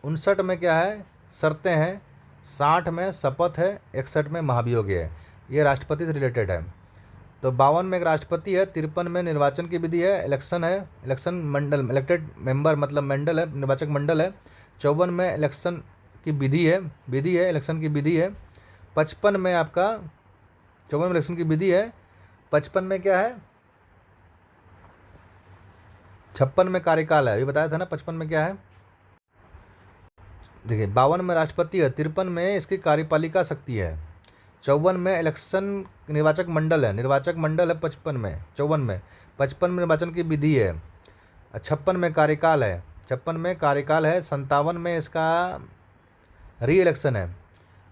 59 में क्या है? शर्तें हैं। 60 में शपथ है। 61 में महाभियोग है। ये राष्ट्रपति से रिलेटेड है। तो 52 में एक राष्ट्रपति है। 53 में निर्वाचन की विधि है, इलेक्शन है, इलेक्शन मंडल, इलेक्टेड मेंबर मतलब मंडल है, निर्वाचक मंडल है। 54 में इलेक्शन की विधि है, इलेक्शन की विधि है। 55 में आपका 54 में इलेक्शन की विधि है। 55 में क्या है? 56 में कार्यकाल है, ये बताया था ना। 55 में क्या है? देखिए, 52 में राष्ट्रपति है, 53 में इसकी कार्यपालिका शक्ति है, 54 में इलेक्शन निर्वाचक मंडल है, 55 में, 54 में, 55 में निर्वाचन की विधि है, 56 में कार्यकाल है, 56 में कार्यकाल है, 57 में इसका री इलेक्शन है,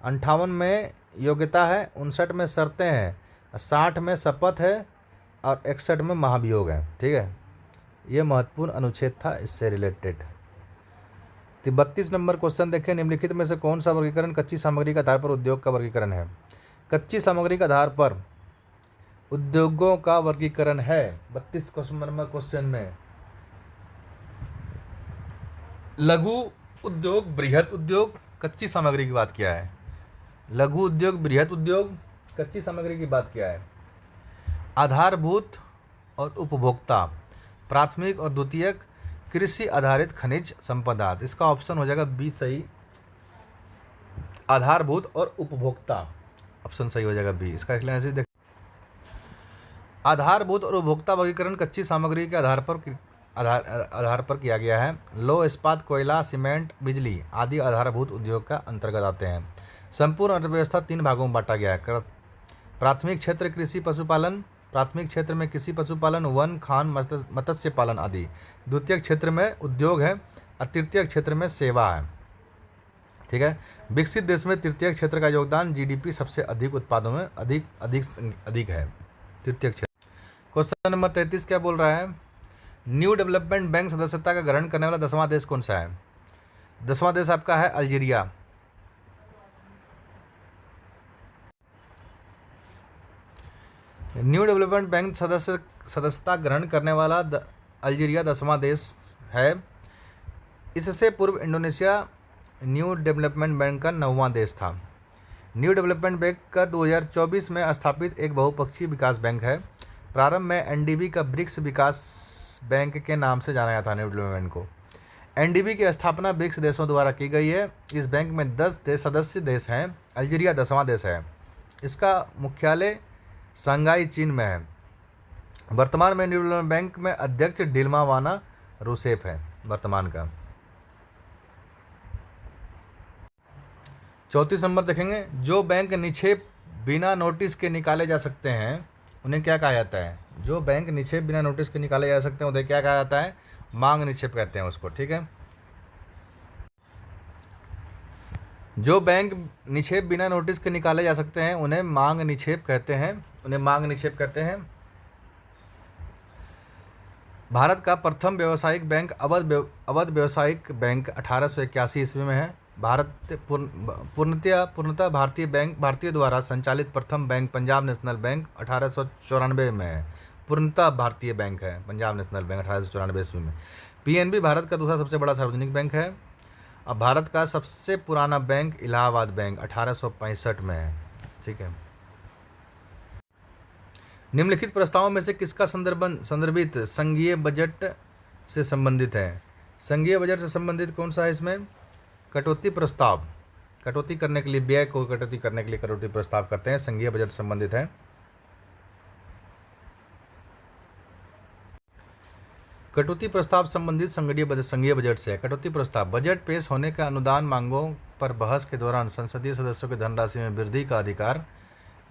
58 में योग्यता है, 59 में शर्तें हैं, 60 में शपथ है और 61 में महाभियोग है। ठीक है, ये महत्वपूर्ण अनुच्छेद था इससे रिलेटेड। 32 नंबर क्वेश्चन देखें, निम्नलिखित में से कौन सा वर्गीकरण कच्ची सामग्री के आधार पर उद्योग का वर्गीकरण है? कच्ची सामग्री के आधार पर उद्योगों का वर्गीकरण है 32 नंबर क्वेश्चन में। लघु उद्योग, बृहत उद्योग, कच्ची सामग्री की बात किया है। लघु उद्योग, बृहत उद्योग, कच्ची सामग्री की बात किया है। आधारभूत और उपभोक्ता, प्राथमिक और द्वितीयक कृषि आधारित खनिज संपदा। इसका ऑप्शन हो जाएगा बी सही, आधारभूत और उपभोक्ता, ऑप्शन सही हो जाएगा बी। इसका एक्सप्लेनेशन देख, आधारभूत और उपभोक्ता वर्गीकरण कच्ची सामग्री के आधार पर किया गया है। लौह इस्पात, कोयला, सीमेंट, बिजली आदि आधारभूत उद्योग का अंतर्गत आते हैं। संपूर्ण अर्थव्यवस्था 3 भागों में बांटा गया है। प्राथमिक क्षेत्र कृषि पशुपालन, प्राथमिक क्षेत्र में कृषि पशुपालन, वन, खान, मत्स्य पालन आदि। द्वितीय क्षेत्र में उद्योग है और तृतीय क्षेत्र में सेवा है। ठीक है, विकसित देश में तृतीय क्षेत्र का योगदान जीडीपी सबसे अधिक उत्पादों में अधिक है, तृतीय क्षेत्र। क्वेश्चन नंबर 33 क्या बोल रहा है? न्यू डेवलपमेंट बैंक सदस्यता का ग्रहण करने वाला 10वां देश कौन सा है? 10वां देश आपका है अल्जीरिया। न्यू डेवलपमेंट बैंक सदस्यता ग्रहण करने वाला अल्जीरिया 10वां देश है। इससे पूर्व इंडोनेशिया न्यू डेवलपमेंट बैंक का 9वां देश था। न्यू डेवलपमेंट बैंक का 2024 में स्थापित एक बहुपक्षीय विकास बैंक है। प्रारंभ में एनडीबी का ब्रिक्स विकास बैंक के नाम से जाना जाता है न्यू डेवलपमेंट को। एनडीबी की स्थापना ब्रिक्स देशों द्वारा की गई है। इस बैंक में 10 सदस्य देश हैं। अल्जीरिया 10वां देश है। इसका मुख्यालय शंघाई, चीन में है। वर्तमान में न्यू डेवलपमेंट बैंक में अध्यक्ष डिल्मा वाना रूसेफ है वर्तमान का। 34 नंबर देखेंगे, जो बैंक निक्षेप बिना नोटिस के निकाले जा सकते हैं उन्हें क्या कहा जाता है? जो बैंक निक्षेप बिना नोटिस के निकाले जा सकते हैं उन्हें क्या कहा जाता है? मांग निक्षेप कहते हैं उसको। ठीक है, जो बैंक निक्षेप बिना नोटिस के निकाले जा सकते हैं उन्हें मांग निक्षेप कहते हैं। भारत का प्रथम व्यावसायिक बैंक अवध व्यावसायिक बैंक 1881 ईस्वी में है। पूर्णतः भारतीय द्वारा संचालित प्रथम बैंक पंजाब नेशनल बैंक 1894 में है। पूर्णतः भारतीय बैंक है पंजाब नेशनल बैंक 1894 ईस्वी में। पीएनबी भारत का दूसरा सबसे बड़ा सार्वजनिक बैंक है अब भारत का सबसे पुराना बैंक इलाहाबाद बैंक 1865 में है। ठीक है। निम्नलिखित प्रस्तावों में से किसका संदर्भित संघीय बजट से संबंधित है? संघीय बजट से संबंधित कौन सा है इसमें? कटौती प्रस्ताव। कटौती करने के लिए, व्यय को कटौती करने के लिए कटौती प्रस्ताव करते हैं, संघीय बजट से संबंधित है। कटौती प्रस्ताव संबंधित संघीय बजट से है। कटौती प्रस्ताव बजट पेश होने का अनुदान मांगों पर बहस के दौरान संसदीय सदस्यों की धनराशि में वृद्धि का अधिकार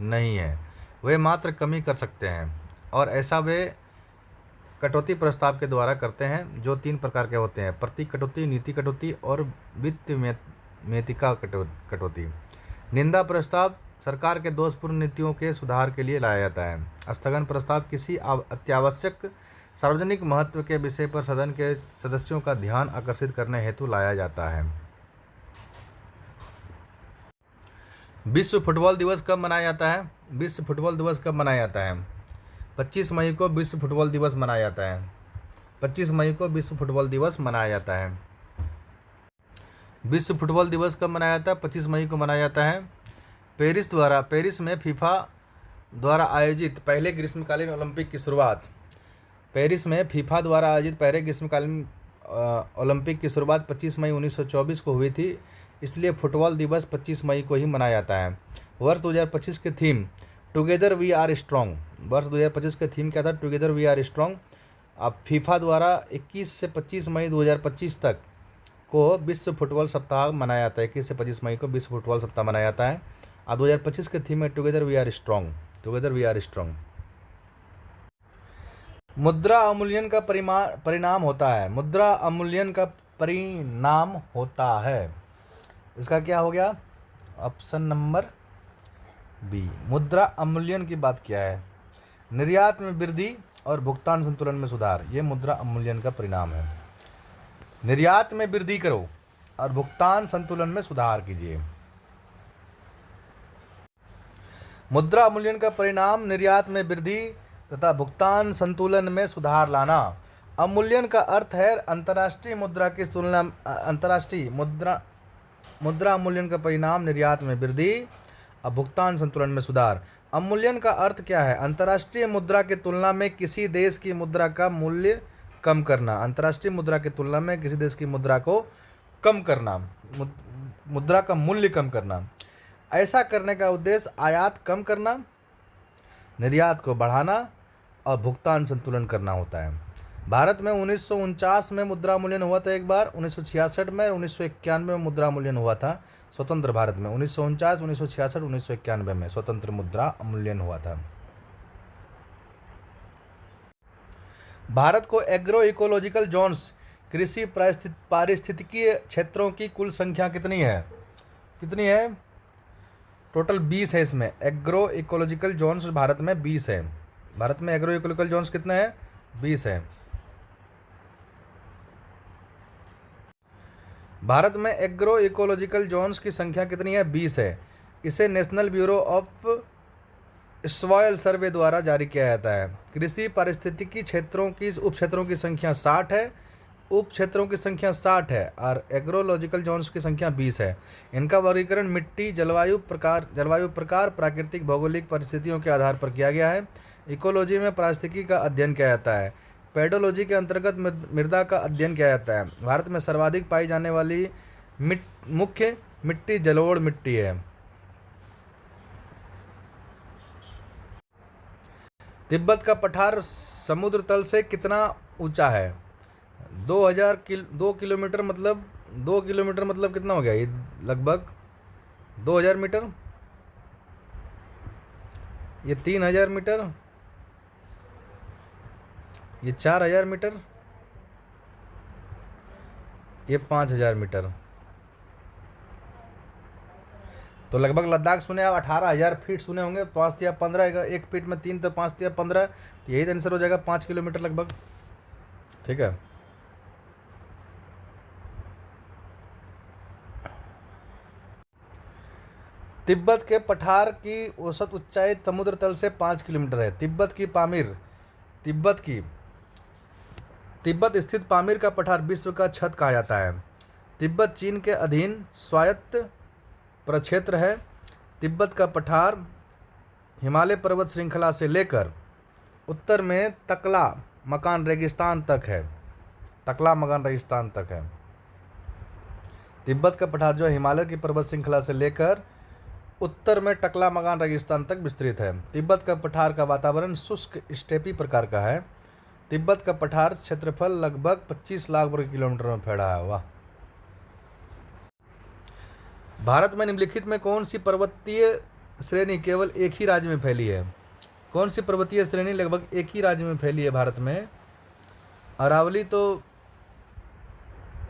नहीं है, वे मात्र कमी कर सकते हैं, और ऐसा वे कटौती प्रस्ताव के द्वारा करते हैं, जो 3 प्रकार के होते हैं: प्रतीक कटौती, नीति कटौती और वित्त मेतिका कटौती। निंदा प्रस्ताव सरकार के दोषपूर्ण नीतियों के सुधार के लिए लाया जाता है। स्थगन प्रस्ताव किसी अत्यावश्यक सार्वजनिक महत्व के विषय पर सदन के सदस्यों का ध्यान आकर्षित करने हेतु लाया जाता है। विश्व फुटबॉल दिवस कब मनाया जाता है? विश्व फुटबॉल दिवस कब मनाया जाता है? 25 मई को विश्व फुटबॉल दिवस मनाया जाता है। 25 मई को विश्व फुटबॉल दिवस मनाया जाता है। विश्व फुटबॉल दिवस कब मनाया जाता है? 25 मई को मनाया जाता है। पेरिस में फीफा द्वारा आयोजित पहले ग्रीष्मकालीन ओलंपिक की शुरुआत। पेरिस में फीफा द्वारा आयोजित पहले ग्रीष्मकालीन ओलंपिक की शुरुआत 25 मई 1924 को हुई थी, इसलिए फुटबॉल दिवस 25 मई को ही मनाया जाता है। वर्ष 2025 की theme together we are strong. वर्ष 2025 का थीम क्या था? Together we are strong. अब फीफा द्वारा 21 से 25 मई 2025 तक को विश्व फुटबॉल सप्ताह मनाया जाता है। 21 से 25 मई को विश्व फुटबॉल सप्ताह मनाया जाता है। अब 2025 के थीम है together we are strong. Together we are strong. मुद्रा अवमूल्यन का परिणाम होता है। मुद्रा अवमूल्यन का परिणाम होता है। इसका क्या हो गया? Option number B. मुद्रा अवमूल्यन की बात किया है। निर्यात में वृद्धि और भुगतान संतुलन में सुधार, ये मुद्रा अवमूल्यन का परिणाम है। निर्यात में वृद्धि करो और भुगतान संतुलन में सुधार कीजिए। मुद्रा अवमूल्यन का परिणाम निर्यात में वृद्धि तथा भुगतान संतुलन में सुधार लाना। अवमूल्यन का अर्थ है अंतर्राष्ट्रीय मुद्रा की तुलना मुद्रा अवमूल्यन का परिणाम निर्यात में वृद्धि और भुगतान संतुलन में सुधार। अवमूल्यन का अर्थ क्या है? अंतर्राष्ट्रीय मुद्रा की तुलना में किसी देश की मुद्रा का मूल्य कम करना। अंतर्राष्ट्रीय मुद्रा की तुलना में किसी देश की मुद्रा को कम करना, मुद्रा का मूल्य कम करना। ऐसा करने का उद्देश्य आयात कम करना, निर्यात को बढ़ाना और भुगतान संतुलन करना होता है। भारत में 1949 में मुद्रा अवमूल्यन हुआ था एक बार, 1966 में, 1991 में मुद्रा अवमूल्यन हुआ था स्वतंत्र भारत में। 1949, 1966, 1991 में स्वतंत्र मुद्रा अवमूल्यन हुआ था। भारत को एग्रो इकोलॉजिकल जोन्स, कृषि पारिस्थितिकीय क्षेत्रों की कुल संख्या कितनी है? कितनी है? टोटल 20 है इसमें। एग्रो इकोलॉजिकल जोन्स भारत में 20 है। भारत में एग्रो इकोलॉजिकल जोन्स कितने हैं? 20 है। भारत में एग्रो इकोलॉजिकल जोन्स की संख्या कितनी है? 20 है। इसे नेशनल ब्यूरो ऑफ सॉइल सर्वे द्वारा जारी किया जाता है। कृषि पारिस्थितिकी क्षेत्रों की उप क्षेत्रों की संख्या 60 है। उप क्षेत्रों की संख्या 60 है और एग्रोलॉजिकल जोन्स की संख्या 20 है। इनका वर्गीकरण मिट्टी, जलवायु प्रकार, प्राकृतिक भौगोलिक परिस्थितियों के आधार पर किया गया है। इकोलॉजी में पारिस्थितिकी का अध्ययन किया जाता है। पेडोलॉजी के अंतर्गत मृदा का अध्ययन किया जाता है। भारत में सर्वाधिक पाई जाने वाली मुख्य मिट्टी जलोढ़ मिट्टी है। तिब्बत का पठार समुद्र तल से कितना ऊंचा है? 2 किलोमीटर मतलब 2 किलोमीटर मतलब कितना हो गया? ये लगभग 2000 मीटर, ये 3000 मीटर, ये 4000 मीटर, ये 5000 मीटर। तो लगभग लद्दाख सुने आप 18,000 फीट सुने होंगे। 5 या 15, एक फीट में 3 तो 5 या 15, तो यही आंसर हो जाएगा 5 किलोमीटर लगभग। ठीक है। तिब्बत के पठार की औसत ऊंचाई समुद्र तल से 5 किलोमीटर है। तिब्बत स्थित पामीर का पठार विश्व का छत कहा जाता है। तिब्बत चीन के अधीन स्वायत्त प्रक्षेत्र है। तिब्बत का पठार हिमालय पर्वत श्रृंखला से लेकर उत्तर में तकला मकान रेगिस्तान तक है। टकला मकान रेगिस्तान तक है। तिब्बत का पठार जो हिमालय की पर्वत श्रृंखला से लेकर उत्तर में टकला मकान रेगिस्तान तक विस्तृत है। तिब्बत का पठार का वातावरण शुष्क स्टेपी प्रकार का है। तिब्बत का पठार क्षेत्रफल लगभग 25 लाख वर्ग किलोमीटर में फैला है। वाह। भारत में निम्नलिखित में कौन सी पर्वतीय श्रेणी केवल एक ही राज्य में फैली है? कौन सी पर्वतीय श्रेणी लगभग एक ही राज्य में फैली है भारत में? अरावली तो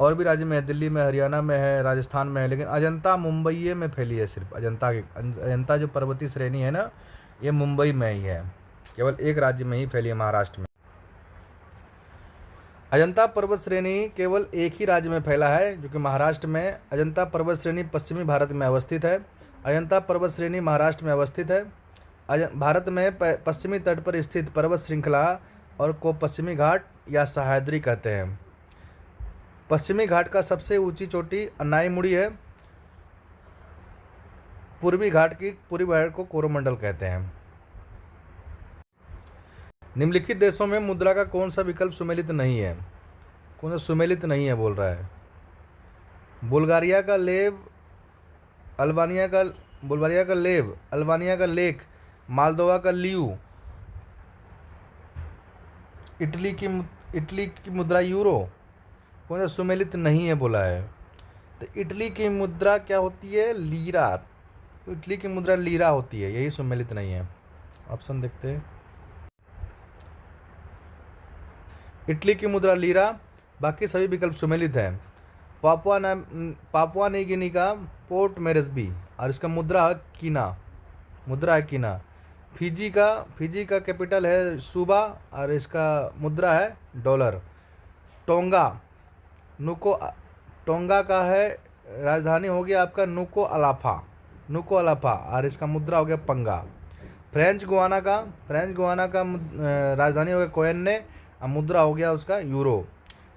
और भी राज्य में है, दिल्ली में, हरियाणा में है, राजस्थान में है, लेकिन अजंता मुंबई में फैली है। सिर्फ अजंता जो पर्वतीय श्रेणी है ना, ये मुंबई में ही है, केवल एक राज्य में ही फैली है, महाराष्ट्र में। अजंता पर्वत श्रेणी केवल एक ही राज्य में फैला है, जो कि महाराष्ट्र में। अजंता पर्वत श्रेणी पश्चिमी भारत में अवस्थित है। अजंता पर्वत श्रेणी महाराष्ट्र में अवस्थित है। भारत में पश्चिमी तट पर स्थित पर्वत श्रृंखला और को पश्चिमी घाट या सह्याद्री कहते हैं। पश्चिमी घाट का सबसे ऊंची चोटी अन्नाईमुड़ी है। पूर्वी घाट को कोरोमंडल कहते हैं। निम्नलिखित देशों में मुद्रा का कौन सा विकल्प सुमेलित नहीं है? कौन सा सुमेलित नहीं है बोल रहा है? बुल्गारिया का लेव, अल्बानिया का लेक, मालदोवा का लियू, इटली की मुद्रा यूरो। कौन सा सुमेलित नहीं है बोला है? तो इटली की मुद्रा क्या होती है? लीरा। इटली की मुद्रा लीरा होती है, यही सुमेलित नहीं है। ऑप्शन देखते हैं। इटली की मुद्रा लीरा, बाकी सभी विकल्प सुमेलित हैं। पापुआ न्यू गिनी का पोर्ट मेरेस्बी और इसका मुद्रा है कीना। फिजी का कैपिटल है सूबा और इसका मुद्रा है डॉलर। टोंगा का है राजधानी हो गया आपका नुको अलाफा और इसका मुद्रा हो गया पंगा। फ्रेंच गुआना का राजधानी हो गया कोयन्ने और मुद्रा हो गया उसका यूरो।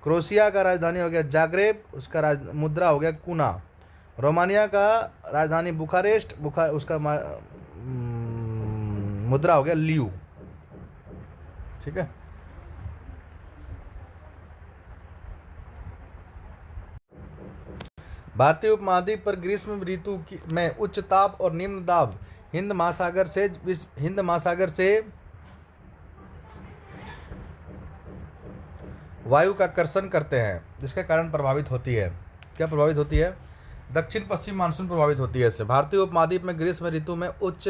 क्रोएशिया का राजधानी हो गया जाग्रेब, उसका मुद्रा हो गया कूना। रोमानिया का राजधानी बुखारेस्ट, उसका मुद्रा हो गया लियू। ठीक है। भारतीय उपमहाद्वीप पर ग्रीष्म ऋतु में उच्च ताप और निम्न दाब हिंद महासागर से वायु का कर्षण करते हैं, जिसके कारण प्रभावित होती है। क्या प्रभावित होती है? दक्षिण पश्चिम मानसून प्रभावित होती है इससे। भारतीय उपमहाद्वीप में ग्रीष्म ऋतु में उच्च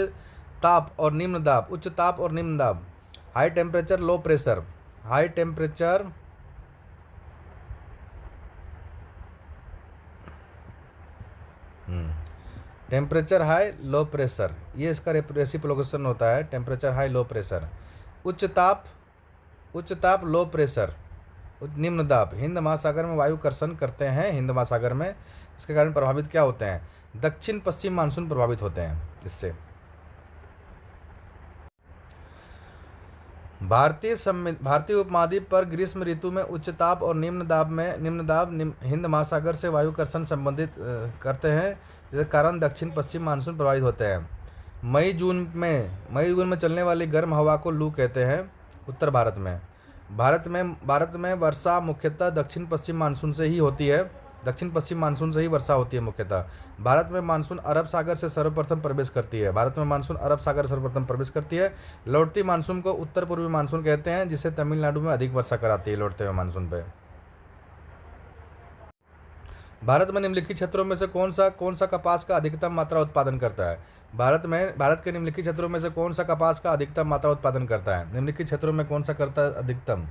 ताप और निम्न दाब, high temperature low pressure, temperature high low pressure, ये इसका रेसिप्रोकेशन होता है। टेम्परेचर हाई लो प्रेशर, उच्च ताप लो प्रेशर, निम्न दाब हिंद महासागर में वायु कर्षण करते हैं। हिंद महासागर में इसके कारण प्रभावित क्या होते हैं? दक्षिण पश्चिम मानसून प्रभावित होते हैं इससे। भारतीय उपमहाद्वीप पर ग्रीष्म ऋतु में उच्च ताप और निम्न दाब हिंद महासागर से वायु कर्षण संबंधित करते हैं, जिसके कारण दक्षिण पश्चिम मानसून प्रभावित होते हैं। मई जून में चलने वाली गर्म हवा को लू कहते हैं। उत्तर भारत में वर्षा मुख्यतः दक्षिण पश्चिम मानसून से ही होती है। वर्षा होती है मुख्यतः। भारत में मानसून अरब सागर से सर्वप्रथम प्रवेश करती है। लौटती मानसून को उत्तर पूर्वी मानसून कहते हैं, जिसे तमिलनाडु में अधिक वर्षा कराती है लौटते हुए मानसून पे। भारत में निम्नलिखित क्षेत्रों में से कौन सा कपास का अधिकतम मात्रा उत्पादन करता है? भारत के निम्नलिखित क्षेत्रों में से कौन सा कपास का अधिकतम मात्रा उत्पादन करता है? निम्नलिखित क्षेत्रों में कौन सा करता है अधिकतम?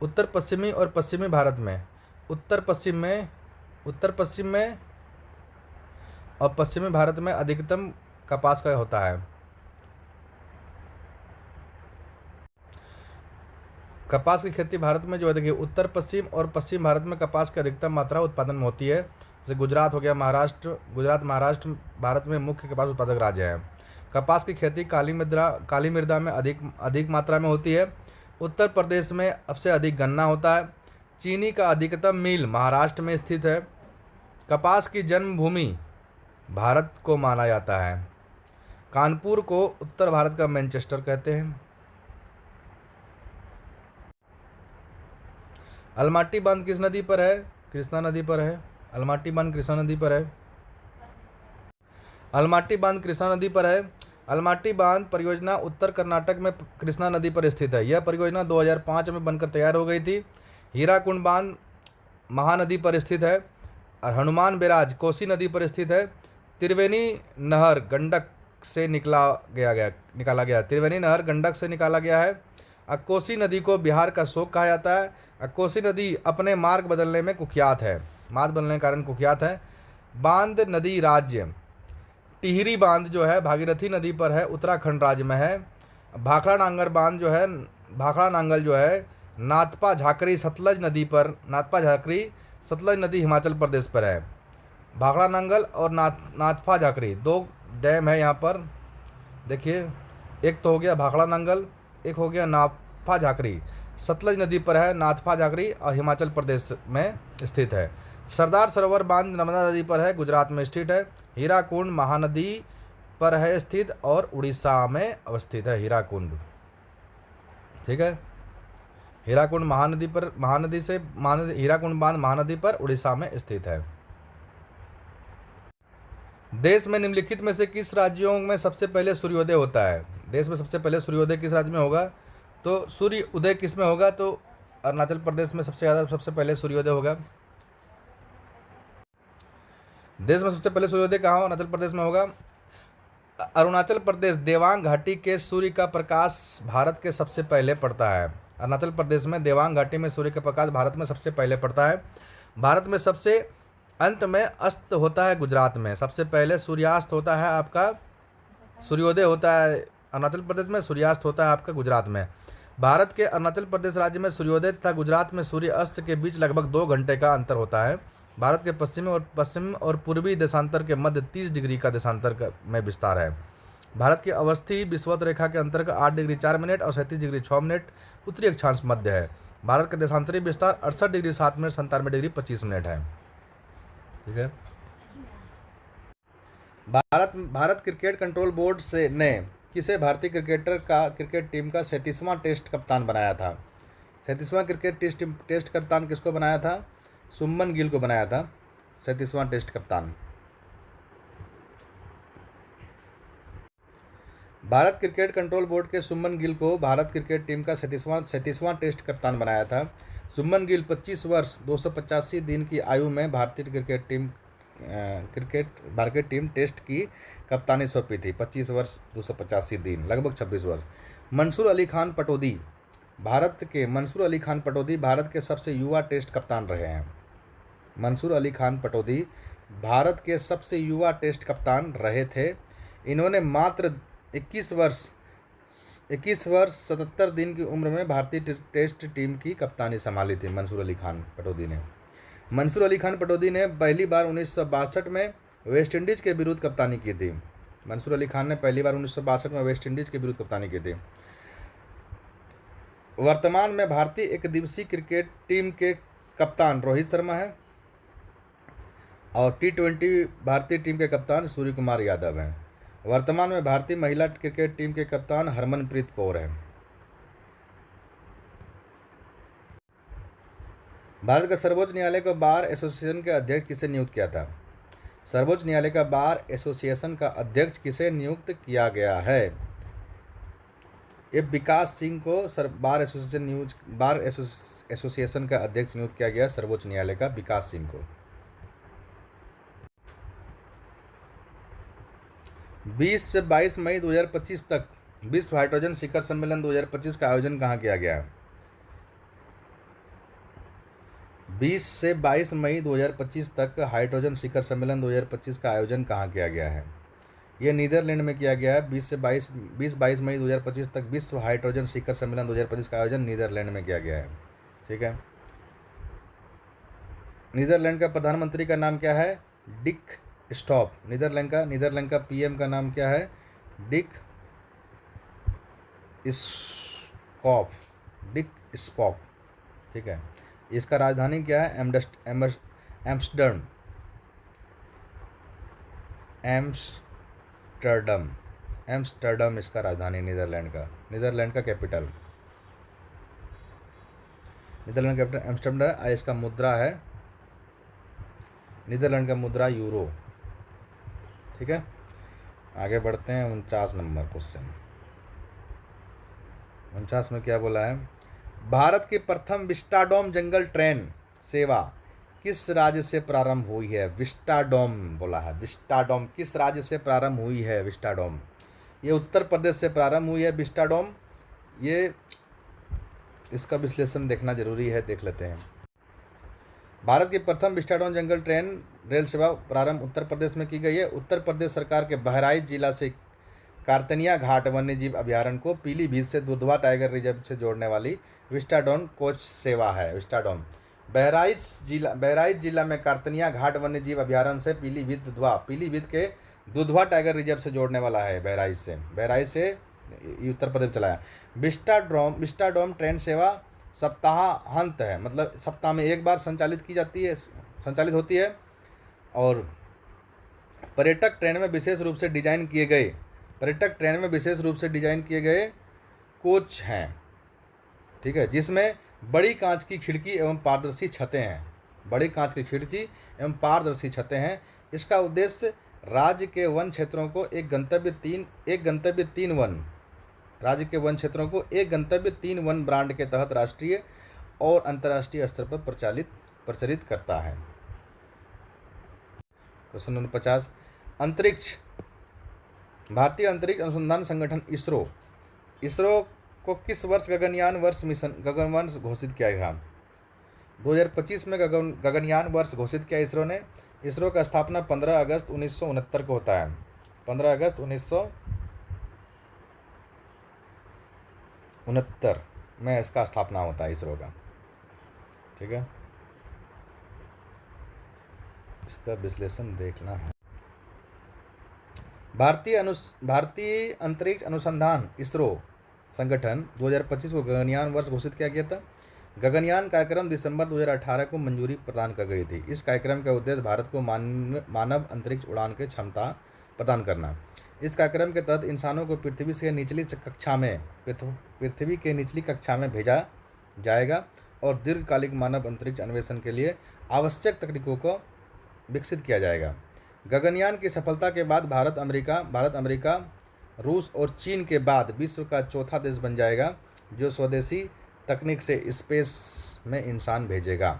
उत्तर पश्चिमी और पश्चिमी भारत में, उत्तर पश्चिम में और पश्चिमी भारत में अधिकतम कपास का होता है। कपास की खेती भारत में जो है देखिए, उत्तर पश्चिम और पश्चिम भारत में कपास की अधिकतम मात्रा उत्पादन में होती है। जैसे गुजरात हो गया, महाराष्ट्र भारत में मुख्य कपास उत्पादक राज्य है। कपास की खेती काली मृदा में अधिक मात्रा में होती है। उत्तर प्रदेश में सबसे अधिक गन्ना होता है। चीनी का अधिकतम मिल महाराष्ट्र में स्थित है। कपास की जन्मभूमि भारत को माना जाता है। कानपुर को उत्तर भारत का मैनचेस्टर कहते हैं। अलमाटी बांध किस नदी पर है? कृष्णा नदी पर है। अलमाटी बांध कृष्णा नदी पर है। अलमाटी बांध कृष्णा नदी पर है। अलमाटी बांध परियोजना उत्तर कर्नाटक में कृष्णा नदी पर स्थित है। यह परियोजना 2005 में बनकर तैयार हो गई थी। हीराकुंड बांध महानदी पर स्थित है और हनुमान बैराज कोसी नदी पर स्थित है। त्रिवेणी नहर गंडक से निकाला गया। त्रिवेणी नहर गंडक से निकाला गया है। कोसी नदी को बिहार का शोक कहा जाता है। कोसी नदी अपने मार्ग बदलने में कुख्यात है, मार्ग बदलने के कारण कुख्यात है। बांध नदी राज्य टिहरी बांध जो है भागीरथी नदी पर है, उत्तराखंड राज्य में है। भाखड़ा नांगल बांध जो है, भाखड़ा नांगल जो है नाथपा झाकरी सतलज नदी पर, नाथपा झाकरी सतलज नदी हिमाचल प्रदेश पर है। भाखड़ा नांगल और नाथपा झाकरी दो डैम है यहाँ पर। देखिए, एक तो हो गया भाखड़ा नांगल, एक हो गया नाथपा झाकरी। सतलज नदी पर है नाथपा झाकरी और हिमाचल प्रदेश में स्थित है। सरदार सरोवर बांध नर्मदा नदी पर है, गुजरात में स्थित है। हीराकुंड महानदी पर है स्थित और उड़ीसा में अवस्थित है हीराकुंड। ठीक है, हीराकुंड महानदी पर, हीराकुंड बांध महानदी पर उड़ीसा में स्थित है। देश में निम्नलिखित में से किस राज्यों में सबसे पहले सूर्योदय होता है? देश में सबसे पहले सूर्योदय किस राज्य में होगा? तो सूर्य उदय किस में होगा? तो अरुणाचल प्रदेश में सबसे पहले सूर्योदय होगा। देश में सबसे पहले सूर्योदय कहाँ? अरुणाचल प्रदेश में होगा। अरुणाचल प्रदेश देवांग घाटी के सूर्य का प्रकाश भारत के सबसे पहले पड़ता है। अरुणाचल प्रदेश में देवांग घाटी में सूर्य का प्रकाश भारत में सबसे पहले पड़ता है। भारत में सबसे अंत में अस्त होता है गुजरात में। सबसे पहले सूर्यास्त होता है आपका, सूर्योदय होता है अरुणाचल प्रदेश में, सूर्यास्त होता है आपका गुजरात में। भारत के अरुणाचल प्रदेश राज्य में सूर्योदय तथा गुजरात में सूर्य अस्त के बीच लगभग 2 घंटे का अंतर होता है। भारत के पश्चिम और पूर्वी देशांतर के मध्य 30 डिग्री का देशांतर में विस्तार है। भारत की अवस्थी विषुवत रेखा के अंतर्गत 8 डिग्री 4 मिनट और 37 डिग्री 6 मिनट उत्तरी अक्षांश मध्य है। भारत का देशांतरी विस्तार 68 डिग्री 7 मिनट 97 डिग्री 25 मिनट है। ठीक है। भारत क्रिकेट कंट्रोल बोर्ड ने किसे भारतीय क्रिकेट टीम का 37वां टेस्ट कप्तान बनाया था? 37वां क्रिकेट टेस्ट कप्तान किसको बनाया था? शुभमन गिल को बनाया था 37वां टेस्ट कप्तान। भारत क्रिकेट कंट्रोल बोर्ड के शुभमन गिल को भारत क्रिकेट टीम का 37वां टेस्ट कप्तान बनाया था। शुभमन गिल 25 वर्ष 285 दिन की आयु में भारतीय भारतीय टीम टेस्ट की कप्तानी सौंपी थी। 25 वर्ष 285 दिन, लगभग 26 वर्ष। मंसूर अली खान पटौदी भारत के सबसे युवा टेस्ट कप्तान रहे हैं। मंसूर अली खान पटौदी भारत के सबसे युवा टेस्ट कप्तान रहे थे। इन्होंने मात्र 21 वर्ष 77 दिन की उम्र में भारतीय टेस्ट टीम की कप्तानी संभाली थी मंसूर अली खान पटौदी ने। मंसूर अली खान पटौदी ने पहली बार 1962 में वेस्ट इंडीज़ के विरुद्ध कप्तानी की थी। मंसूर अली खान ने पहली बार 1962 में वेस्ट इंडीज़ के विरुद्ध कप्तानी की थी। वर्तमान में भारतीय एकदिवसीय क्रिकेट टीम के कप्तान रोहित शर्मा है और T20 भारतीय टीम के कप्तान सूर्य कुमार यादव हैं। वर्तमान में भारतीय महिला क्रिकेट टीम के कप्तान हरमनप्रीत कौर हैं। भारत का सर्वोच्च न्यायालय का बार एसोसिएशन के अध्यक्ष किसे नियुक्त किया था? सर्वोच्च न्यायालय का बार एसोसिएशन का अध्यक्ष किसे नियुक्त किया गया है? ये विकास सिंह को बार एसोसिएशन का अध्यक्ष नियुक्त किया गया, सर्वोच्च न्यायालय का विकास सिंह को। 20 से 22 मई 2025 तक विश्व हाइड्रोजन शिखर सम्मेलन 2025 का आयोजन कहाँ किया गया है? 20 से 22 मई 2025 तक हाइड्रोजन शिखर सम्मेलन 2025 का आयोजन कहाँ किया गया है? यह नीदरलैंड में किया गया है। 20-22 मई 2025 तक विश्व हाइड्रोजन शिखर सम्मेलन 2025 का आयोजन नीदरलैंड में किया गया है। ठीक है। नीदरलैंड का प्रधानमंत्री का नाम क्या है? Dick stop. नीदरलैंड का पीएम का नाम क्या है? Dick spoke. ठीक है। इसका राजधानी क्या है? एम्स्टर्डम। एम्स्टर्डम। एम्स्टर्डम इसका राजधानी, नीदरलैंड का कैपिटल, नीदरलैंड कैपिटल एम्स्टर्डम है। इसका मुद्रा है, नीदरलैंड का मुद्रा यूरो। ठीक है, आगे बढ़ते हैं। 49 नंबर क्वेश्चन। 49 में क्या बोला है? भारत की प्रथम विस्टाडोम जंगल ट्रेन सेवा किस राज्य से प्रारंभ हुई है? विस्टाडोम बोला है, विस्टाडोम किस राज्य से प्रारंभ हुई है? विस्टाडोम ये उत्तर प्रदेश से प्रारंभ हुई है। विस्टाडोम ये, इसका विश्लेषण देखना जरूरी है, देख लेते हैं। भारत की प्रथम विस्टाडोम जंगल ट्रेन रेल सेवा प्रारंभ उत्तर प्रदेश में की गई है। उत्तर प्रदेश सरकार के बहराइच जिला से कार्तनिया घाट वन्यजीव अभयारण्य को पीलीभीत से दुधवा टाइगर रिजर्व से जोड़ने वाली विस्टाडोम कोच सेवा है। विस्टाडोम बहराइच जिला में कार्तनिया घाट वन्यजीव अभयारण्य से पीलीभीत के दुधवा टाइगर रिजर्व से जोड़ने वाला है। बहराइच से उत्तर प्रदेश चलाया। विस्टाडोम ट्रेन सेवा सप्ताहांत है, मतलब सप्ताह में एक बार संचालित होती है। और पर्यटक ट्रेन में विशेष रूप से डिजाइन किए गए कोच हैं। ठीक है, जिसमें बड़ी कांच की खिड़की एवं पारदर्शी छतें हैं। इसका उद्देश्य राज्य के वन क्षेत्रों को एक गंतव्य 3 वन ब्रांड के तहत राष्ट्रीय और अंतर्राष्ट्रीय स्तर पर प्रचलित करता है। Question number 50। भारतीय अंतरिक्ष अनुसंधान संगठन इसरो को किस वर्ष गगनयान वर्ष घोषित किया गया? 2025 में गगनयान वर्ष घोषित किया इसरो ने। इसरो का स्थापना 15 अगस्त 1969 को होता है। 15 अगस्त 1969 में इसका स्थापना होता है इसरो का। ठीक है, इसका विश्लेषण देखना है। भारतीय अंतरिक्ष अनुसंधान इसरो संगठन 2025 को गगनयान वर्ष घोषित किया गया था। गगनयान कार्यक्रम दिसंबर 2018 को मंजूरी प्रदान कर गई थी। इस कार्यक्रम का उद्देश्य भारत को मानव अंतरिक्ष उड़ान की क्षमता प्रदान करना। इस कार्यक्रम के तहत इंसानों को पृथ्वी के निचली कक्षा में भेजा जाएगा और दीर्घकालिक मानव अंतरिक्ष अन्वेषण के लिए आवश्यक तकनीकों को विकसित किया जाएगा। गगनयान की सफलता के बाद भारत, अमेरिका, रूस और चीन के बाद विश्व का चौथा देश बन जाएगा जो स्वदेशी तकनीक से स्पेस में इंसान भेजेगा।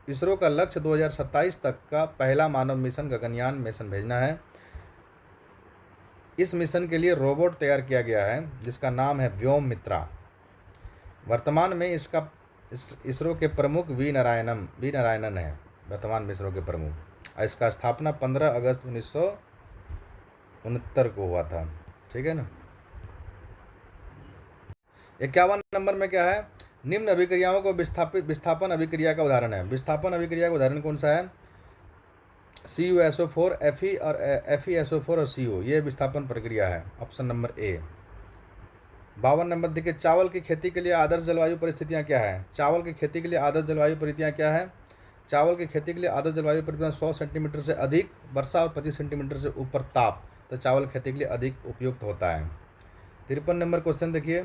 इसरो का लक्ष्य 2027 तक का पहला मानव मिशन गगनयान मिशन भेजना है। इस मिशन के लिए रोबोट तैयार किया गया है जिसका नाम है व्योममित्रा। वर्तमान में इसरो के प्रमुख वी नारायणन है, वर्तमान में इसरो के प्रमुख। इसका स्थापना 15 अगस्त 1969 को हुआ था। ठीक है ना। 51 नंबर में क्या है? निम्न अभिक्रियाओं को विस्थापन अभिक्रिया का उदाहरण है। विस्थापन अभिक्रिया का उदाहरण कौन सा है? CuSO4, Fe और FeSO4 और CO, ये विस्थापन प्रक्रिया है। Option number A. 52 नंबर देखिए, चावल की खेती के लिए आदर्श जलवायु परिस्थितियाँ क्या है? चावल की खेती के लिए आदर्श जलवायु परिस्थितियाँ क्या है? चावल की खेती के लिए आदर्श जलवायु परिस्थितियाँ 100 सेंटीमीटर से अधिक वर्षा और 25 सेंटीमीटर से ऊपर ताप, तो चावल खेती के लिए अधिक उपयुक्त होता है। 53 नंबर क्वेश्चन देखिए,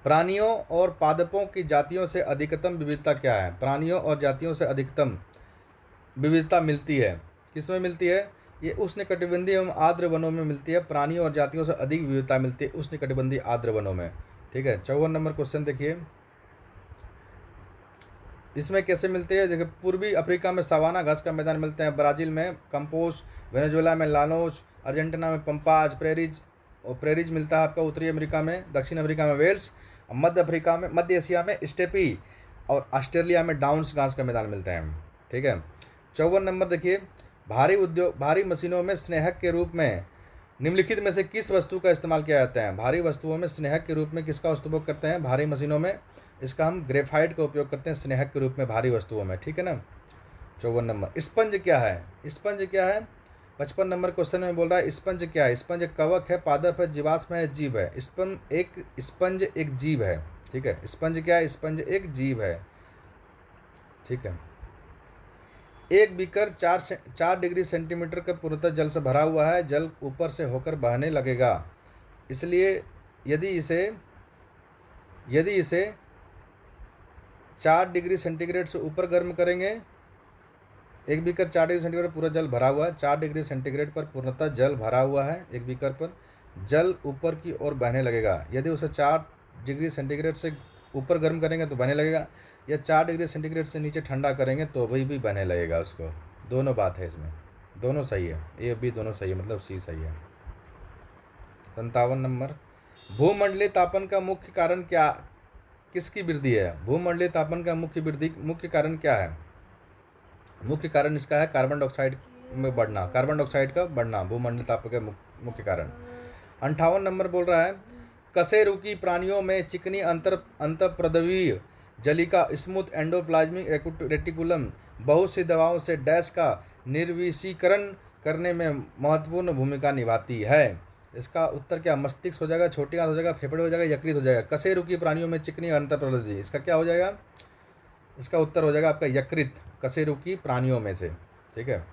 प्राणियों और पादपों की जातियों से अधिकतम विविधता क्या है? प्राणियों और जातियों से अधिकतम विविधता मिलती है, किसमें मिलती है? ये उष्णकटिबंधीय एवं आर्द्र वनों में मिलती है। प्राणियों और जातियों से अधिक विविधता मिलती है उष्णकटिबंधीय आर्द्र वनों में। ठीक है। 54 नंबर क्वेश्चन देखिए, इसमें कैसे मिलते हैं? देखिए, पूर्वी अफ्रीका में सवाना घास का मैदान मिलते हैं, ब्राज़ील में कंपोस, वेनेजुएला में लानोस, अर्जेंटीना में पंपाज, प्रेरिज मिलता है आपका उत्तरी अमेरिका में, दक्षिण अफ्रीका में वेल्स, मध्य एशिया में स्टेपी और ऑस्ट्रेलिया में डाउन्स घास का मैदान मिलते हैं। ठीक है। 54 नंबर देखिए, भारी मशीनों में स्नेहक के रूप में निम्नलिखित में से किस वस्तु का इस्तेमाल किया जाता है? भारी वस्तुओं में स्नेहक के रूप में किसका उपयोग करते हैं? भारी मशीनों में इसका हम ग्रेफाइट का उपयोग करते हैं स्नेहक के रूप में भारी वस्तुओं में। ठीक है ना। 54 नंबर। स्पंज क्या है? 55 नंबर क्वेश्चन में बोल रहा है स्पंज क्या है? स्पंज एक कवक है, पादप है, जीवाश्म है, जीव है। स्पंज एक जीव है। ठीक है। स्पंज क्या है? स्पंज एक जीव है। ठीक है। एक बीकर 4 डिग्री सेंटीमीटर का पूर्णतः जल से भरा हुआ है, जल ऊपर से होकर बहने लगेगा। इसलिए यदि इसे 4 डिग्री सेंटीग्रेड से ऊपर गर्म करेंगे, एक बीकर 4 डिग्री सेंटीग्रेड पर पूरा जल भरा हुआ है, 4 डिग्री सेंटीग्रेड पर पूर्णतः जल भरा हुआ है एक बीकर पर, जल ऊपर की ओर बहने लगेगा। यदि उसे 4 डिग्री सेंटीग्रेड से ऊपर गर्म करेंगे तो बहने लगेगा, या 4 डिग्री सेंटीग्रेड से नीचे ठंडा करेंगे तो वही भी बहने लगेगा उसको। दोनों बात है इसमें, दोनों सही है, ए बी दोनों सही है, मतलब सी सही है। 57 नंबर, भूमंडलीय तापन का मुख्य कारण क्या, किसकी वृद्धि है? भूमंडलीय तापन का मुख्य कारण क्या है? मुख्य कारण इसका है कार्बन डाइऑक्साइड में बढ़ना, कार्बन डाइऑक्साइड का बढ़ना भूमंडलीय तापन का मुख्य कारण। 58 नंबर बोल रहा है, कशेरुकी प्राणियों में चिकनी अंतःप्रद्रवीय जलिका स्मूथ एंडोप्लाज्मिक रेटिकुलम बहुत सी दवाओं से डैश का निर्विषीकरण करने में महत्वपूर्ण भूमिका निभाती है। इसका उत्तर क्या? मस्तिष्क हो जाएगा, छोटी आंत हो जाएगा, फेफड़े हो जाएगा, यकृत हो जाएगा। कशेरुकी प्राणियों में चिकनी अंतःप्रद्रवीय, इसका क्या हो जाएगा? इसका उत्तर हो जाएगा आपका यकृत, कशेरुकी प्राणियों में से। ठीक है।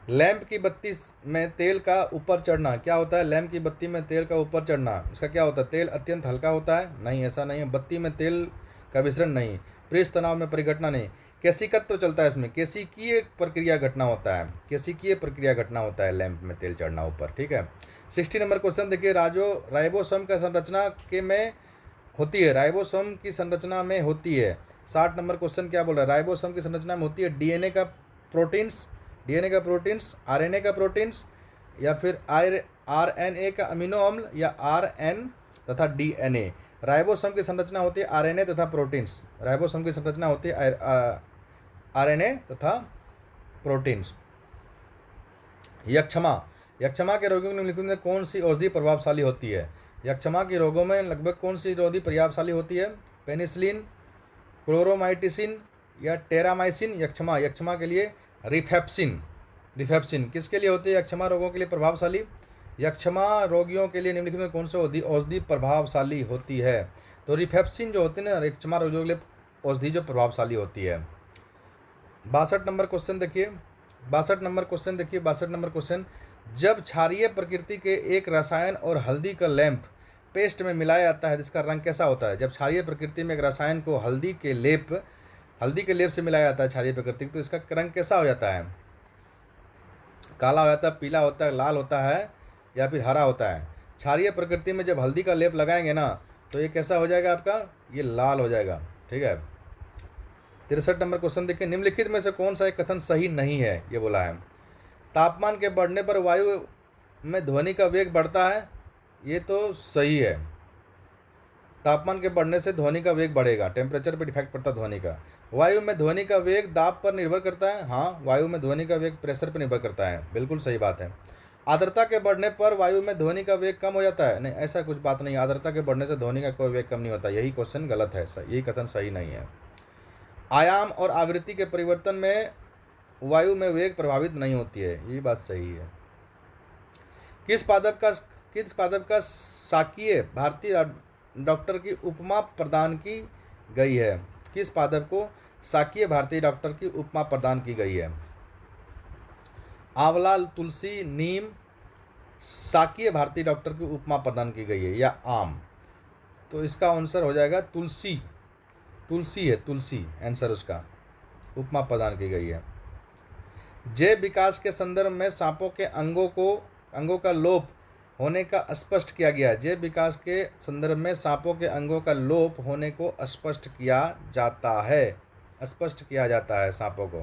लैंप की बत्ती में तेल का ऊपर चढ़ना क्या होता है? लैंप की बत्ती में तेल का ऊपर चढ़ना, इसका क्या होता है? तेल अत्यंत हल्का होता है? नहीं, ऐसा नहीं है। बत्ती में तेल का विसरण नहीं, पृष्ठ तनाव में परिघटना नहीं। केशिकत्व चलता है इसमें, केशिकीय प्रक्रिया घटना होता है, केशिकीय प्रक्रिया घटना होता है लैंप में तेल चढ़ना ऊपर। ठीक है। 60 नंबर क्वेश्चन देखिए, राइबोसोम का संरचना के में होती है, राइबोसोम की संरचना में होती है। 60 नंबर क्वेश्चन क्या बोल रहा है? राइबोसोम की संरचना में होती है डीएनए का प्रोटीन्स, आरएनए का प्रोटीन्स, या फिर आरएनए का अमीनो अम्ल, या आरएन तथा डीएनए। राइबोसोम की संरचना होती है आरएनए तथा प्रोटीन्स, राइबोसोम की संरचना होती है आरएनए तथा प्रोटीन्स। यक्षमा के रोगियों में निम्नलिखित में कौन सी औषधि प्रभावशाली होती है? यक्षमा के रोगों में लगभग कौन सी औषधि प्रभावशाली होती है? पेनिसिलिन, क्लोरोमाइटिसिन या टेरामाइसिन। यक्षमा के लिए रिफेप्सिन किसके लिए होती है? यक्षमा रोगों के लिए प्रभावशाली। यक्षमा रोगियों के लिए निम्नलिखित में कौन सी औषधि प्रभावशाली होती है? तो रिफेप्सिन जो होती है ना, यक्षमा रोगियों के लिए औषधि जो प्रभावशाली होती है। 62 नंबर क्वेश्चन देखिए, 62 नंबर क्वेश्चन, जब क्षारीय प्रकृति के एक रसायन और हल्दी का लैंप पेस्ट में मिलाया जाता है, जिसका रंग कैसा होता है? जब क्षारीय प्रकृति में एक रसायन को हल्दी के लेप से मिलाया जाता है क्षारीय प्रकृति, तो इसका रंग कैसा हो जाता है? काला हो जाता है, पीला होता है, लाल होता है, या फिर हरा होता है? क्षारीय प्रकृति में जब हल्दी का लेप लगाएंगे ना, तो ये कैसा हो जाएगा आपका? ये लाल हो जाएगा। ठीक है। 63 नंबर क्वेश्चन देखिए, निम्नलिखित में से कौन सा एक कथन सही नहीं है? ये बोला है, तापमान के बढ़ने पर वायु में ध्वनि का वेग बढ़ता है। ये तो सही है, तापमान के बढ़ने से ध्वनि का वेग बढ़ेगा, टेम्परेचर पर इफेक्ट पड़ता है ध्वनि का। वायु में ध्वनि का वेग दाब पर निर्भर करता है। हाँ, वायु में ध्वनि का वेग प्रेशर पर निर्भर करता है, बिल्कुल सही बात है। आर्द्रता के बढ़ने पर वायु में ध्वनि का वेग कम हो जाता है? नहीं, ऐसा कुछ बात नहीं, आर्द्रता के बढ़ने से ध्वनि का कोई वेग कम नहीं होता। यही क्वेश्चन गलत है, यही कथन सही नहीं है। आयाम और आवृत्ति के परिवर्तन में वायु में वेग प्रभावित नहीं होती है, ये बात सही है। किस पादप का शाकीय भारतीय डॉक्टर की उपमा प्रदान की गई है? किस पादप को शाकीय भारतीय डॉक्टर की उपमा प्रदान की गई है? आंवला, तुलसी, नीम शाकीय भारतीय डॉक्टर की उपमा प्रदान की गई है, या आम? तो इसका आंसर हो जाएगा तुलसी है, तुलसी आंसर उसका, उपमा प्रदान की गई है। जैव विकास के संदर्भ में सांपों के अंगों का लोप होने का स्पष्ट किया गया है। जैव विकास के संदर्भ में सांपों के अंगों का लोप होने को स्पष्ट किया जाता है सांपों को।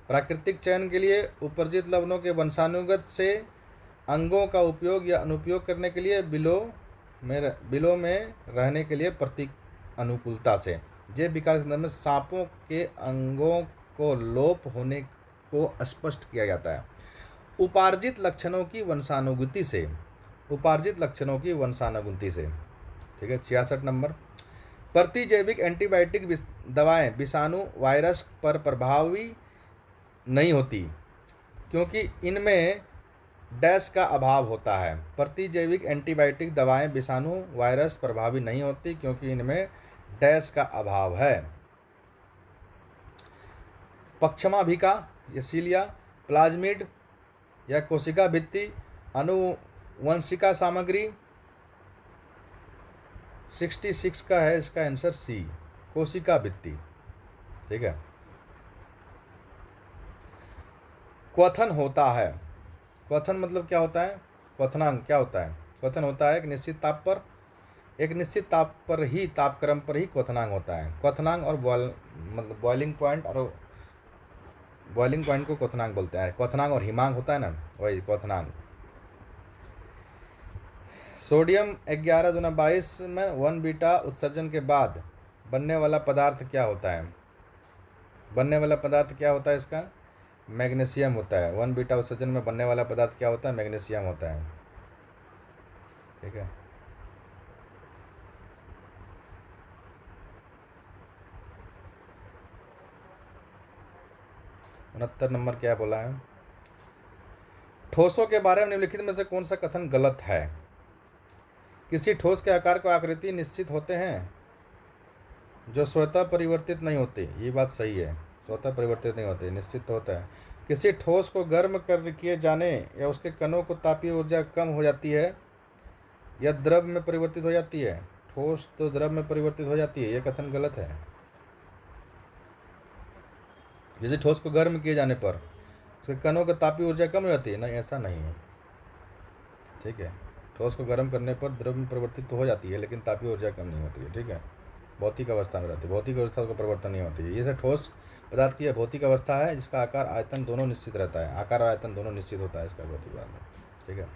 प्राकृतिक चयन के लिए उपर्जित लवणों के वंशानुगत से अंगों का उपयोग या अनुपयोग करने के लिए बिलों में रहने के लिए प्रतीक अनुकूलता से। जैव विकास के संदर्भ में सांपों के अंगों को लोप होने को स्पष्ट किया जाता है उपार्जित लक्षणों की वंशानुगति से। ठीक है। 66 नंबर, प्रतिजैविक एंटीबायोटिक दवाएं विषाणु वायरस पर प्रभावी नहीं होती क्योंकि इनमें डैश का अभाव होता है। प्रतिजैविक एंटीबायोटिक दवाएं विषाणु वायरस प्रभावी नहीं होती क्योंकि इनमें डैश का अभाव है। पक्षमाभिका या सीलिया, प्लाज्मिड या कोशिका भित्ति, अनुवंशिका सामग्री। 66 का है इसका आंसर सी, कोशिका भित्ति। ठीक है। क्वथन होता है, क्वथन मतलब क्या होता है, क्वथनांक क्या होता है? क्वथन होता है एक निश्चित ताप पर ही, तापक्रम पर ही क्वथनांक होता है। क्वथनांक और मतलब बॉइलिंग पॉइंट, और बॉइलिंग पॉइंट को क्वथनांक बोलते हैं। क्वथनांक और हिमांक होता है ना, वही क्वथनांक। सोडियम 11 दूना 22 में 1 बीटा उत्सर्जन के बाद बनने वाला पदार्थ क्या होता है? बनने वाला पदार्थ क्या होता है इसका? मैग्नीशियम होता है। 1 बीटा उत्सर्जन में बनने वाला पदार्थ क्या होता है? मैग्नीशियम होता है। ठीक है। उनहत्तर नंबर क्या बोला है? ठोसों के बारे में निम्नलिखित में से कौन सा कथन गलत है? किसी ठोस के आकार को आकृति निश्चित होते हैं जो स्वतः परिवर्तित नहीं होते। ये बात सही है, स्वतः परिवर्तित नहीं होते, निश्चित तो होता है। किसी ठोस को गर्म कर किए जाने या उसके कणों को तापीय ऊर्जा कम हो जाती है या द्रव में परिवर्तित हो जाती है। ठोस तो द्रव में परिवर्तित हो जाती है, ये कथन गलत है। जैसे ठोस को गर्म किए जाने पर उसके कणों की तापीय ऊर्जा कम हो जाती है, नहीं, ऐसा नहीं है। ठीक है। ठोस को गर्म करने पर द्रव में परिवर्तित तो हो जाती है, लेकिन तापीय ऊर्जा कम नहीं होती है। ठीक है। भौतिक अवस्था में रहती है, भौतिक अवस्था का परिवर्तन नहीं होती है। ये ठोस पदार्थ की भौतिक अवस्था है जिसका आकार आयतन दोनों निश्चित रहता है, आकार और आयतन दोनों निश्चित होता है इसका भौतिक पदार्थ। ठीक है।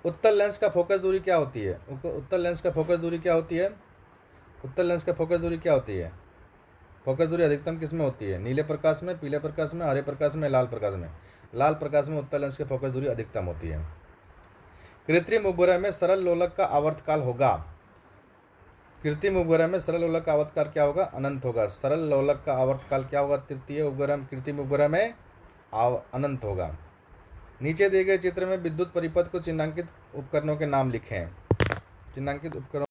उत्तल लेंस का फोकस दूरी क्या होती है? उत्तल लेंस का फोकस दूरी क्या होती है? उत्तल लेंस का फोकस दूरी क्या होती है? फोकस दूरी अधिकतम किस में होती है? नीले प्रकाश में, पीले प्रकाश में, हरे प्रकाश में, लाल प्रकाश में। लाल प्रकाश में उत्तल लेंस की फोकस दूरी अधिकतम होती है। कृत्रिम उपग्रह में सरल लोलक का आवर्तकाल होगा। कृत्रिम उपग्रह में सरल लोलक का आवर्तकाल क्या होगा? अनंत होगा। सरल लोलक का आवर्तकाल क्या होगा? तृतीय उपग्रह, कृत्रिम उपग्रह में अनंत होगा। नीचे दिए गए चित्र में विद्युत परिपथ को चिन्हांकित उपकरणों के नाम लिखें। चिन्हांकित उपकरणों